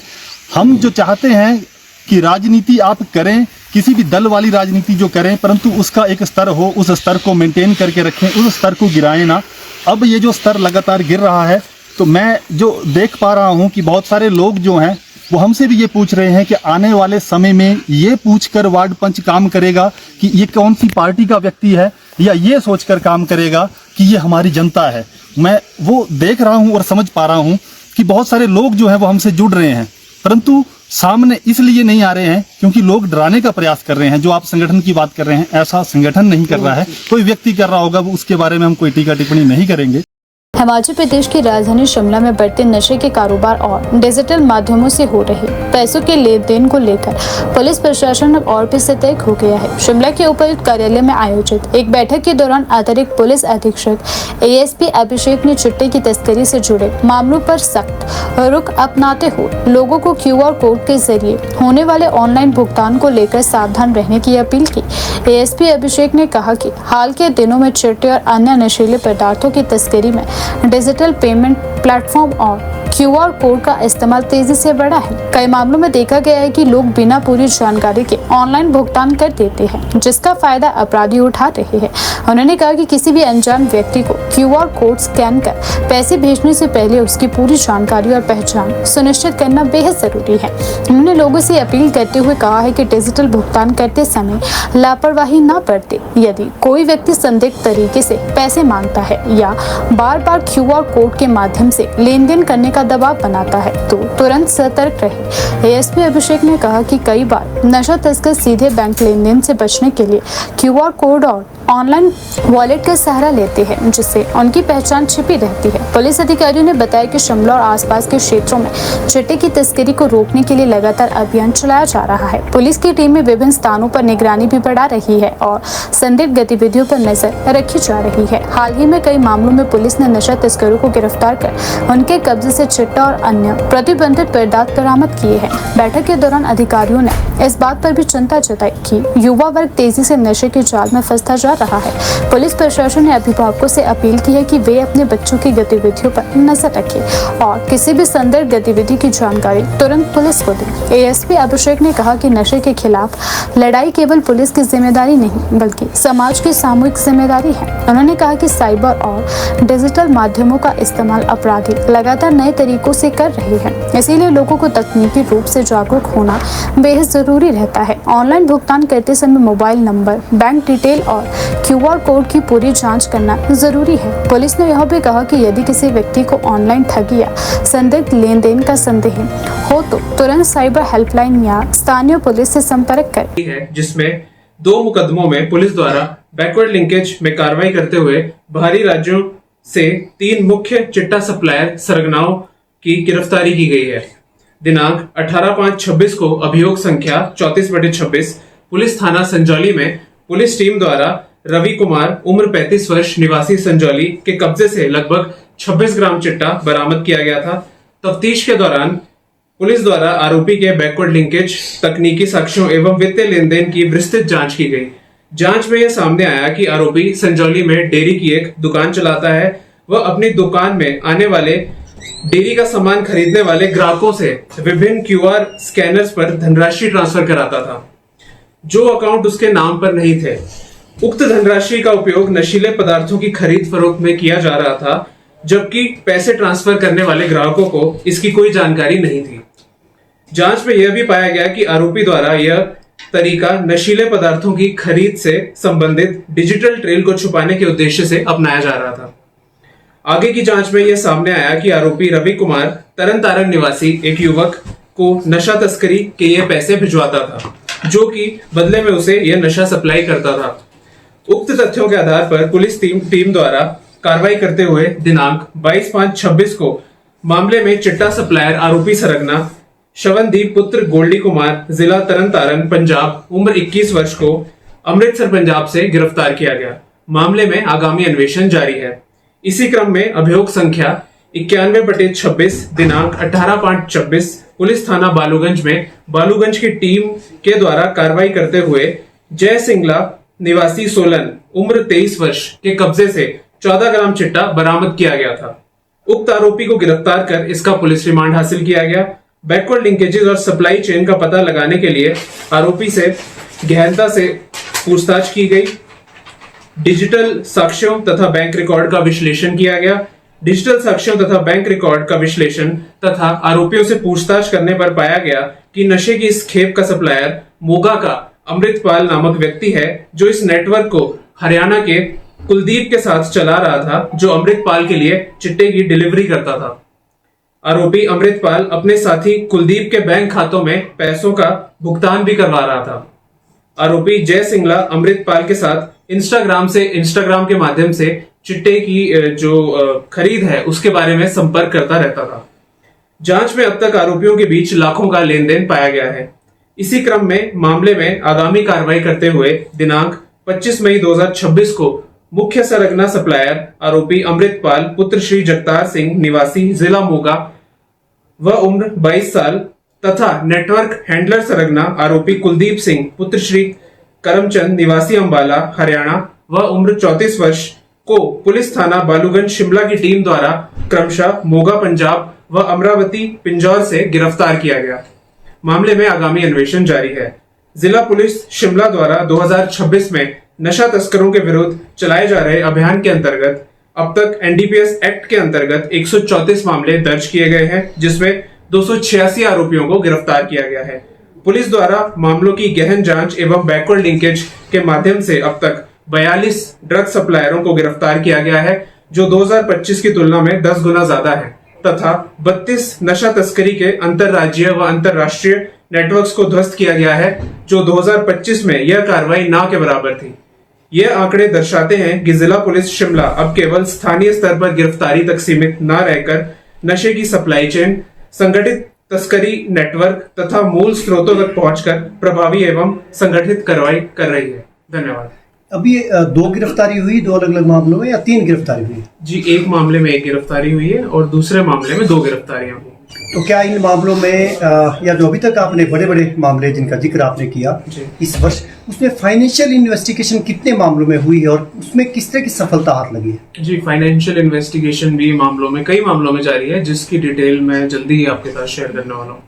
हम जो चाहते हैं कि राजनीति आप करें, किसी भी दल वाली राजनीति जो करें, परंतु उसका एक स्तर हो, उस स्तर को मेंटेन करके रखें, उस स्तर को गिराएं ना। अब ये जो स्तर लगातार गिर रहा है, तो मैं जो देख पा रहा हूँ कि बहुत सारे लोग जो हैं वो हमसे भी ये पूछ रहे हैं कि आने वाले समय में ये पूछकर वार्ड पंच काम करेगा कि ये कौन सी पार्टी का व्यक्ति है, या ये सोचकर काम करेगा कि ये हमारी जनता है। मैं वो देख रहा हूं और समझ पा रहा हूं कि बहुत सारे लोग जो हैं वो हमसे जुड़ रहे हैं, परंतु सामने इसलिए नहीं आ रहे हैं क्योंकि लोग डराने का प्रयास कर रहे हैं। जो आप संगठन की बात कर रहे हैं, ऐसा संगठन नहीं कर रहा है, कोई व्यक्ति कर रहा होगा, उसके बारे में हम कोई टीका टिप्पणी नहीं करेंगे। हिमाचल प्रदेश की राजधानी शिमला में बढ़ते नशे के कारोबार और डिजिटल माध्यमों से हो रहे पैसों के लेन देन को लेकर पुलिस प्रशासन अब और भी सतर्क हो गया है। शिमला के उपायुक्त कार्यालय में आयोजित एक बैठक के दौरान अतिरिक्त पुलिस अधीक्षक एएसपी अभिषेक ने चिट्टे की तस्करी से जुड़े मामलों पर सख्त रुख अपनाते हुए लोगों को QR कोड के जरिए होने वाले ऑनलाइन भुगतान को लेकर सावधान रहने की अपील की। एएसपी अभिषेक ने कहा कि हाल के दिनों में चिट्टे और अन्य नशीले पदार्थों की तस्करी में डिजिटल पेमेंट प्लेटफॉर्म और QR कोड का इस्तेमाल तेजी से बढ़ा है। कई मामलों में देखा गया है कि लोग बिना पूरी जानकारी के ऑनलाइन भुगतान कर देते हैं, जिसका फायदा अपराधी उठा रहे हैं। उन्होंने कहा कि किसी भी अनजान व्यक्ति को QR कोड स्कैन कर पैसे भेजने से पहले उसकी पूरी जानकारी और पहचान सुनिश्चित करना बेहद जरूरी है। उन्होंने लोगों से अपील करते हुए कहा है कि डिजिटल भुगतान करते समय लापरवाही न बरते। यदि कोई व्यक्ति संदिग्ध तरीके से पैसे मांगता है या बार बार QR कोड के माध्यम से लेन देन करने का दबाव बनाता है तो तुरंत सतर्क रहे। एएसपी अभिषेक ने कहा कि कई बार नशा तस्कर सीधे बैंक लेन देन से बचने के लिए QR कोड और ऑनलाइन वॉलेट का सहारा लेते हैं, जिससे उनकी पहचान छिपी रहती है। पुलिस अधिकारियों ने बताया कि शिमला और आसपास के क्षेत्रों में चिट्टे की तस्करी को रोकने के लिए लगातार अभियान चलाया जा रहा है। पुलिस की टीम में विभिन्न स्थानों पर निगरानी भी बढ़ा रही है और संदिग्ध गतिविधियों पर नजर रखी जा रही है। हाल ही में कई मामलों में पुलिस ने नशा तस्करों को गिरफ्तार कर उनके कब्जे से चिट्टा और अन्य प्रतिबंधित पदार्थ बरामद किए हैं। बैठक के दौरान अधिकारियों ने इस बात पर भी चिंता जताई कि युवा वर्ग तेजी से नशे के जाल में फंसता जा रहा है। पुलिस प्रशासन ने अभिभावकों से अपील की है कि वे अपने बच्चों की गतिविधियों पर नजर रखें और किसी भी संदिग्ध गतिविधि की जानकारी तुरंत पुलिस को दें। एएसपी अभिषेक ने कहा कि नशे के खिलाफ लड़ाई केवल पुलिस की जिम्मेदारी नहीं बल्कि समाज की सामूहिक जिम्मेदारी है। उन्होंने कहा कि साइबर और डिजिटल माध्यमों का इस्तेमाल अपराधी लगातार नए तरीकों से कर रहे हैं, इसीलिए लोगों को तकनीकी रूप से जागरूक होना बेहद जरूरी रहता है। ऑनलाइन भुगतान करते समय मोबाइल नंबर, बैंक डिटेल और QR कोड की पूरी जांच करना जरूरी है। पुलिस ने यह भी कहा कि यदि किसी व्यक्ति को ऑनलाइन ठगी या संदिग्ध लेन देन का संदेह हो तो तुरंत साइबर हेल्पलाइन या स्थानीय पुलिस से संपर्क करें। जिसमें 2 मुकदमों में पुलिस द्वारा बैकवर्ड लिंकेज में कार्रवाई करते हुए बाहरी राज्यों से 3 मुख्य चिट्टा सप्लायर सरगनाओं की गिरफ्तारी की गई है। दिनांक 18/5/26 को अभियोग संख्या 34/26 पुलिस थाना संजौली में पुलिस टीम द्वारा रवि कुमार उम्र 35 वर्ष निवासी संजौली के कब्जे से लगभग 26 ग्राम चिट्टा बरामद किया गया था। तफ्तीश के दौरान पुलिस द्वारा आरोपी के बैकवर्ड लिंकेज, तकनीकी साक्ष्यों एवं वित्तीय लेन देन की विस्तृत जांच की गई। जांच में यह सामने आया कि आरोपी संजौली में डेयरी की एक दुकान चलाता है। वह अपनी दुकान में आने वाले डेयरी का सामान खरीदने वाले ग्राहकों से विभिन्न QR स्कैनर्स पर धनराशि ट्रांसफर कराता था, जो अकाउंट उसके नाम पर नहीं थे। उक्त धनराशि का उपयोग नशीले पदार्थों की खरीद फरोख्त में किया जा रहा था, जबकि पैसे ट्रांसफर करने वाले ग्राहकों को इसकी कोई जानकारी नहीं थी। जांच में यह भी पाया गया कि आरोपी द्वारा यह तरीका नशीले पदार्थों की खरीद से संबंधित डिजिटल ट्रेल को छुपाने के उद्देश्य से अपनाया जा रहा था। आगे की जांच में यह सामने आया कि आरोपी रवि कुमार तरन तारण निवासी एक युवक को नशा तस्करी के ये पैसे भिजवाता था, जो कि बदले में उसे यह नशा सप्लाई करता था। उक्त तथ्यों के आधार पर पुलिस टीम द्वारा कार्रवाई करते हुए दिनांक 22/5/26 को मामले में चिट्टा सप्लायर आरोपी सरगना शवनदीप पुत्र गोल्डी कुमार, जिला तरन तारण पंजाब, उम्र 21 वर्ष को अमृतसर पंजाब से गिरफ्तार किया गया। मामले में आगामी अन्वेषण जारी है। इसी क्रम में अभियोग संख्या 91/26 दिनांक 18/5/26 पुलिस थाना बालूगंज में बालूगंज की टीम के द्वारा कार्रवाई करते हुए जय सिंगला निवासी सोलन, उम्र 23 वर्ष के कब्जे से 14 ग्राम चिट्टा बरामद किया गया था। उक्त आरोपी को गिरफ्तार कर इसका पुलिस रिमांड हासिल किया गया। बैकवर्ड लिंकेजेस और सप्लाई चेन का पता लगाने के लिए आरोपी से गहनता से पूछताछ की गई। डिजिटल साक्ष्यों तथा बैंक रिकॉर्ड का विश्लेषण किया गया। डिजिटल साक्ष्यों तथा बैंक रिकॉर्ड का विश्लेषण तथा आरोपियों से पूछताछ करने पर पाया गया कि नशे की इस खेप का सप्लायर मोगा का अमृतपाल नामक व्यक्ति है, जो इस नेटवर्क को हरियाणा के कुलदीप के साथ चला रहा था, जो अमृतपाल के लिए चिट्टे की डिलीवरी करता था। आरोपी अमृतपाल अपने साथी कुलदीप के बैंक खातों में पैसों का भुगतान भी करवा रहा था। आरोपी जय सिंगला अमृतपाल के साथ इंस्टाग्राम के माध्यम से चिट्टे की जो खरीद है उसके बारे में संपर्क करता रहता था। जांच में अब तक आरोपियों के बीच लाखों का लेन देन पाया गया है। इसी क्रम में मामले में आगामी कार्रवाई करते हुए दिनांक 25 मई 2026 को मुख्य सरगना सप्लायर आरोपी अमृतपाल पुत्र श्री जगतार सिंह निवासी जिला मोगा व उम्र 22 साल तथा नेटवर्क हैंडलर सरगना आरोपी कुलदीप सिंह पुत्र श्री करमचंद निवासी अंबाला हरियाणा व उम्र 34 वर्ष को पुलिस थाना बालूगंज शिमला की टीम द्वारा क्रमशः मोगा पंजाब व अमरावती पिंजौर से गिरफ्तार किया गया। मामले में आगामी अन्वेषण जारी है। जिला पुलिस शिमला द्वारा 2026 में नशा तस्करों के विरुद्ध चलाए जा रहे अभियान के अंतर्गत अब तक NDPS एक्ट के अंतर्गत 134 मामले दर्ज किए गए हैं, जिसमें 286 आरोपियों को गिरफ्तार किया गया है। पुलिस द्वारा मामलों की गहन जांच एवं बैकवर्ड लिंकेज के माध्यम से अब तक 42 ड्रग सप्लायरों को गिरफ्तार किया गया है, जो 2025 की तुलना में 10 गुना ज्यादा है, तथा 32 नशा तस्करी के अंतरराज्यीय व अंतरराष्ट्रीय नेटवर्क्स को ध्वस्त किया गया है, जो 2025 में यह कार्रवाई ना के बराबर थी। यह आंकड़े दर्शाते हैं कि जिला पुलिस शिमला अब केवल स्थानीय स्तर पर गिरफ्तारी तक सीमित न रहकर नशे की सप्लाई चेन, संगठित तस्करी नेटवर्क तथा मूल स्रोतों तक पहुंचकर प्रभावी एवं संगठित कार्रवाई कर रही है। धन्यवाद। अभी 2 गिरफ्तारी हुई, 2 अलग अलग मामलों में, या 3 गिरफ्तारी हुई? जी, एक मामले में 1 गिरफ्तारी हुई है और दूसरे मामले में 2 गिरफ्तारियां हुई। तो क्या इन मामलों में या जो अभी तक आपने बड़े बड़े मामले जिनका जिक्र आपने किया इस वर्ष, उसमें फाइनेंशियल इन्वेस्टिगेशन कितने मामलों में हुई है और उसमें किस तरह की सफलता हाथ लगी है? जी, फाइनेंशियल इन्वेस्टिगेशन भी कई मामलों में जारी है, जिसकी डिटेल मैं जल्दी ही आपके साथ शेयर करने वाला हूँ।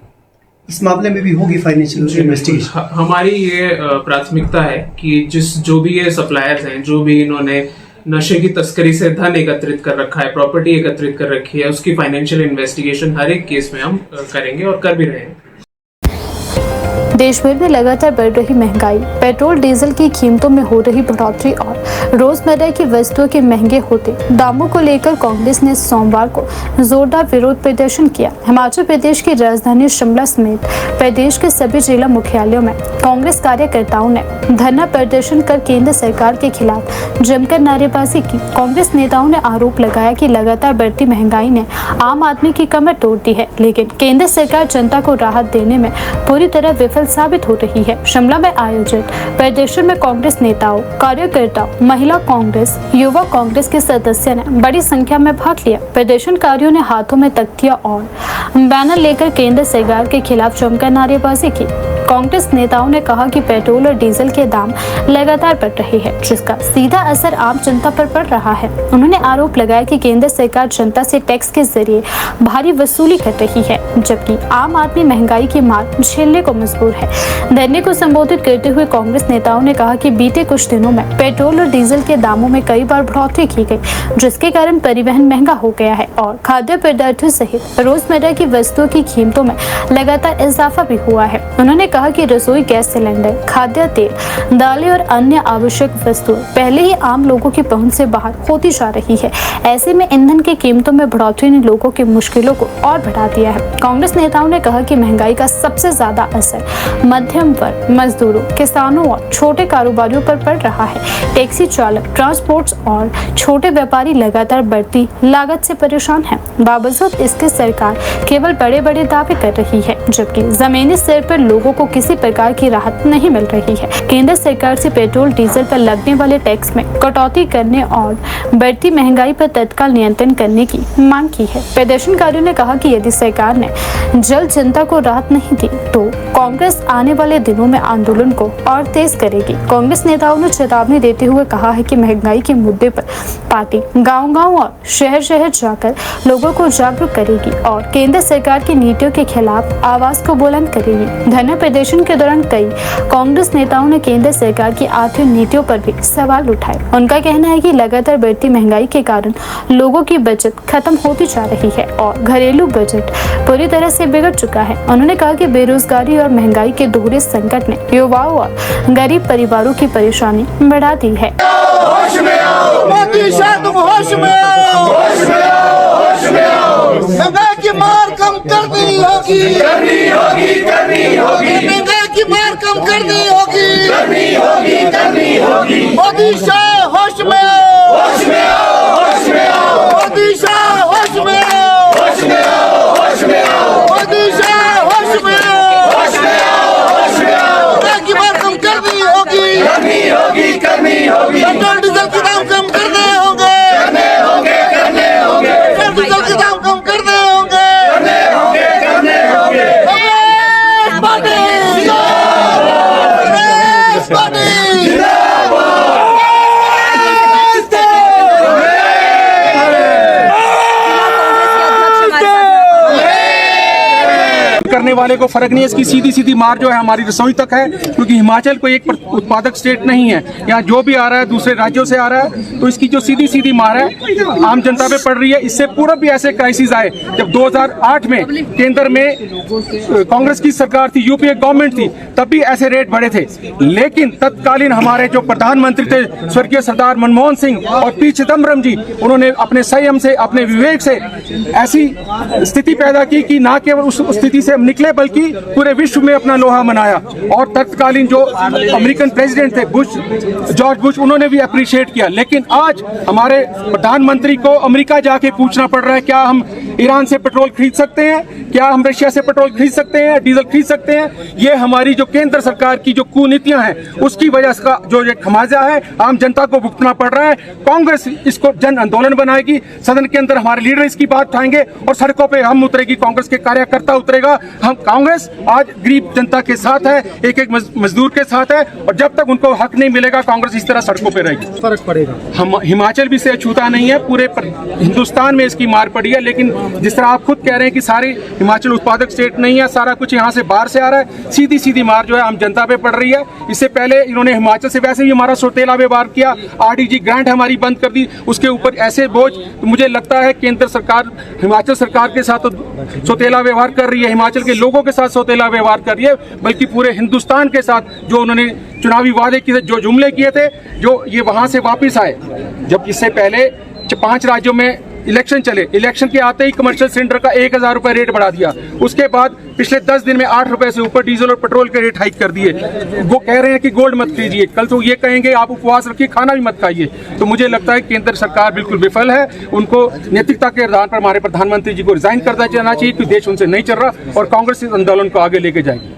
इस मामले में भी होगी फाइनेंशियल इन्वेस्टिगेशन? हमारी ये प्राथमिकता है कि जो भी ये सप्लायर्स हैं, जो भी इन्होंने नशे की तस्करी से धन एकत्रित कर रखा है, प्रॉपर्टी एकत्रित कर रखी है, उसकी फाइनेंशियल इन्वेस्टिगेशन हर एक केस में हम करेंगे और कर भी रहे हैं। देश भर में लगातार बढ़ रही महंगाई, पेट्रोल डीजल की कीमतों में हो रही बढ़ोतरी और रोजमर्रा की वस्तुओं के महंगे होते दामों को लेकर कांग्रेस ने सोमवार को जोरदार विरोध प्रदर्शन किया। हिमाचल प्रदेश की राजधानी शिमला समेत प्रदेश के सभी जिला मुख्यालयों में कांग्रेस कार्यकर्ताओं ने धरना प्रदर्शन कर केंद्र सरकार के खिलाफ जमकर नारेबाजी की। कांग्रेस नेताओं ने आरोप लगाया कि लगातार बढ़ती महंगाई ने आम आदमी की कमर तोड़ दी है, लेकिन केंद्र सरकार जनता को राहत देने में पूरी तरह विफल साबित हो रही है। शिमला में आयोजित प्रदर्शन में कांग्रेस नेताओं, कार्यकर्ताओं, महिला कांग्रेस, युवा कांग्रेस के सदस्यों ने बड़ी संख्या में भाग लिया। प्रदर्शनकारियों ने हाथों में तख्तियां और बैनर लेकर केंद्र सरकार के खिलाफ जमकर नारेबाजी की। कांग्रेस नेताओं ने कहा कि पेट्रोल और डीजल के दाम लगातार बढ़ रहे हैं, जिसका सीधा असर आम जनता पर पड़ रहा है। उन्होंने आरोप लगाया कि केंद्र सरकार जनता से टैक्स के जरिए भारी वसूली कर रही है, जबकि आम आदमी महंगाई की मार झेलने को मजबूर है। धरने को संबोधित करते हुए कांग्रेस नेताओं ने कहा कि बीते कुछ दिनों में पेट्रोल और डीजल के दामों में कई बार बढ़ोतरी की गई, जिसके कारण परिवहन महंगा हो गया है और खाद्य पदार्थों सहित रोजमर्रा की वस्तुओं की कीमतों में लगातार इजाफा भी हुआ है। उन्होंने कहा कि रसोई गैस सिलेंडर, खाद्य तेल, दालें और अन्य आवश्यक वस्तुएं पहले ही आम लोगों की पहुंच से बाहर होती जा रही है। ऐसे में ईंधन की कीमतों में बढ़ोतरी ने लोगों की मुश्किलों को और बढ़ा दिया है। कांग्रेस नेताओं ने कहा कि महंगाई का सबसे ज्यादा असर मध्यम वर्ग, मजदूरों, किसानों और छोटे कारोबारियों पर पड़ रहा है। टैक्सी चालक, ट्रांसपोर्ट और छोटे व्यापारी लगातार बढ़ती लागत से परेशान हैं। बावजूद इसके सरकार केवल बड़े बड़े दावे कर रही है, जबकि जमीनी स्तर पर लोगों को किसी प्रकार की राहत नहीं मिल रही है। केंद्र सरकार से पेट्रोल डीजल पर लगने वाले टैक्स में कटौती करने और बढ़ती महंगाई पर तत्काल नियंत्रण करने की मांग की है। प्रदर्शनकारियों ने कहा कि यदि सरकार ने जल्द जनता को राहत नहीं दी तो कांग्रेस आने वाले दिनों में आंदोलन को और तेज करेगी। कांग्रेस नेताओं ने चेतावनी देते हुए कहा है कि महंगाई के मुद्दे पर पार्टी गांव-गांव और शहर-शहर जाकर लोगों को जागरूक करेगी और केंद्र सरकार की नीतियों के खिलाफ आवाज को बुलंद करेगी। धरना प्रदर्शन के दौरान कई कांग्रेस नेताओं ने केंद्र सरकार की आर्थिक नीतियों पर भी सवाल उठाए। उनका कहना है कि लगातार बढ़ती महंगाई के कारण लोगों की बचत खत्म होती जा रही है और घरेलू बजट पूरी तरह से बिगड़ चुका है। उन्होंने कहा कि बेरोजगारी और महंगाई के दोहरे संकट ने युवाओं और गरीब परिवारों की परेशानी बढ़ा दी है। महंगाई की मार कम करनी होगी, करनी होगी, करनी होगी। महंगाई की मार कम करनी होगी, करनी होगी, करनी होगी। मोदी शाह होश में आओ, होश में आओ, होश में आओ। मोदी शाह होश में आओ, होश में आओ, होश में आओ। मोदी शाह होश में आओ, होश में आओ, होश में आओ। महंगाई की मार कम करनी होगी, करनी होगी, करनी होगी। पेट्रोल डीजल के दाम कम करने होंगे, करने होंगे, करने होंगे। पेट्रोल डीजल के दाम कम करने होंगे, करने होंगे, करने होंगे। करने वाले को फर्क नहीं है। इसकी सीधी सीधी मार जो है हमारी रसोई तक है, क्योंकि हिमाचल कोई एक उत्पादक स्टेट नहीं है। यहाँ जो भी आ रहा है दूसरे राज्यों से आ रहा है, तो इसकी जो सीधी सीधी मार है आम जनता पे पड़ रही है। इससे पूर्व भी ऐसे क्राइसिस आए जब 2008 में केंद्र में कांग्रेस की सरकार थी, यूपीए गवर्नमेंट थी, तब भी ऐसे रेट बढ़े थे। लेकिन तत्कालीन हमारे जो प्रधानमंत्री थे स्वर्गीय सरदार मनमोहन सिंह और पी चिदम्बरम जी, उन्होंने अपने संयम से, अपने विवेक से ऐसी स्थिति पैदा की कि ना केवल उस स्थिति से निकले बल्कि पूरे विश्व में अपना लोहा मनाया। और तत्कालीन जो अमेरिकन प्रेसिडेंट थे जॉर्ज बुश, उन्होंने भी अप्रिशिएट किया। लेकिन आज हमारे प्रधानमंत्री को अमेरिका जाके पूछना पड़ रहा है क्या हम ईरान से पेट्रोल खरीद सकते हैं, क्या हम रशिया से पेट्रोल खरीद सकते हैं, डीजल खरीद सकते हैं। ये हमारी जो केंद्र सरकार की जो कुनीतियां हैं उसकी वजह से जो ये खमियाजा है आम जनता को भुगतना पड़ रहा है। कांग्रेस इसको जन आंदोलन बनाएगी, सदन के अंदर हमारे लीडर इसकी बात उठाएंगे और सड़कों पे हम उतरेगी, कांग्रेस के कार्यकर्ता उतरेगा। हम कांग्रेस आज गरीब जनता के साथ है, एक एक मजदूर के साथ है, और जब तक उनको हक नहीं मिलेगा कांग्रेस इस तरह सड़कों पे रहेगी। फर्क पड़ेगा। हम हिमाचल भी से छूता नहीं है, पूरे हिंदुस्तान में इसकी मार पड़ी है। लेकिन जिस तरह आप खुद कह रहे हैं कि सारी हिमाचल उत्पादक स्टेट नहीं है, सारा कुछ यहाँ से बाहर से आ रहा है, सीधी सीधी मार जो है आम जनता पे पड़ रही है। इससे पहले इन्होंने हिमाचल से वैसे ही हमारा सौतेला व्यवहार किया, आरडीजी ग्रांट हमारी बंद कर दी, उसके ऊपर ऐसे बोझ। तो मुझे लगता है केंद्र सरकार हिमाचल सरकार के साथ तो सौतेला व्यवहार कर रही है, हिमाचल के लोगों के साथ सौतेला व्यवहार कर रही है, बल्कि पूरे हिंदुस्तान के साथ जो उन्होंने चुनावी वादे किए थे, जो जुमले किए थे, जो ये वहां से वापस आए। जब इससे पहले 5 राज्यों में इलेक्शन चले, इलेक्शन के आते ही कमर्शियल सिलेंडर का 1000 रुपए रेट बढ़ा दिया। उसके बाद पिछले 10 दिन में 8 रुपए से ऊपर डीजल और पेट्रोल के रेट हाइक कर दिए। वो कह रहे हैं कि गोल्ड मत कीजिए, कल तो ये कहेंगे आप उपवास रखिए, खाना भी मत खाइए। तो मुझे लगता है केंद्र सरकार बिल्कुल विफल है। उनको नैतिकता के आधार पर हमारे प्रधानमंत्री जी को रिजाइन कर देना चाहिए, क्योंकि देश उनसे नहीं चल रहा और कांग्रेस इस आंदोलन को आगे लेके जाएगी।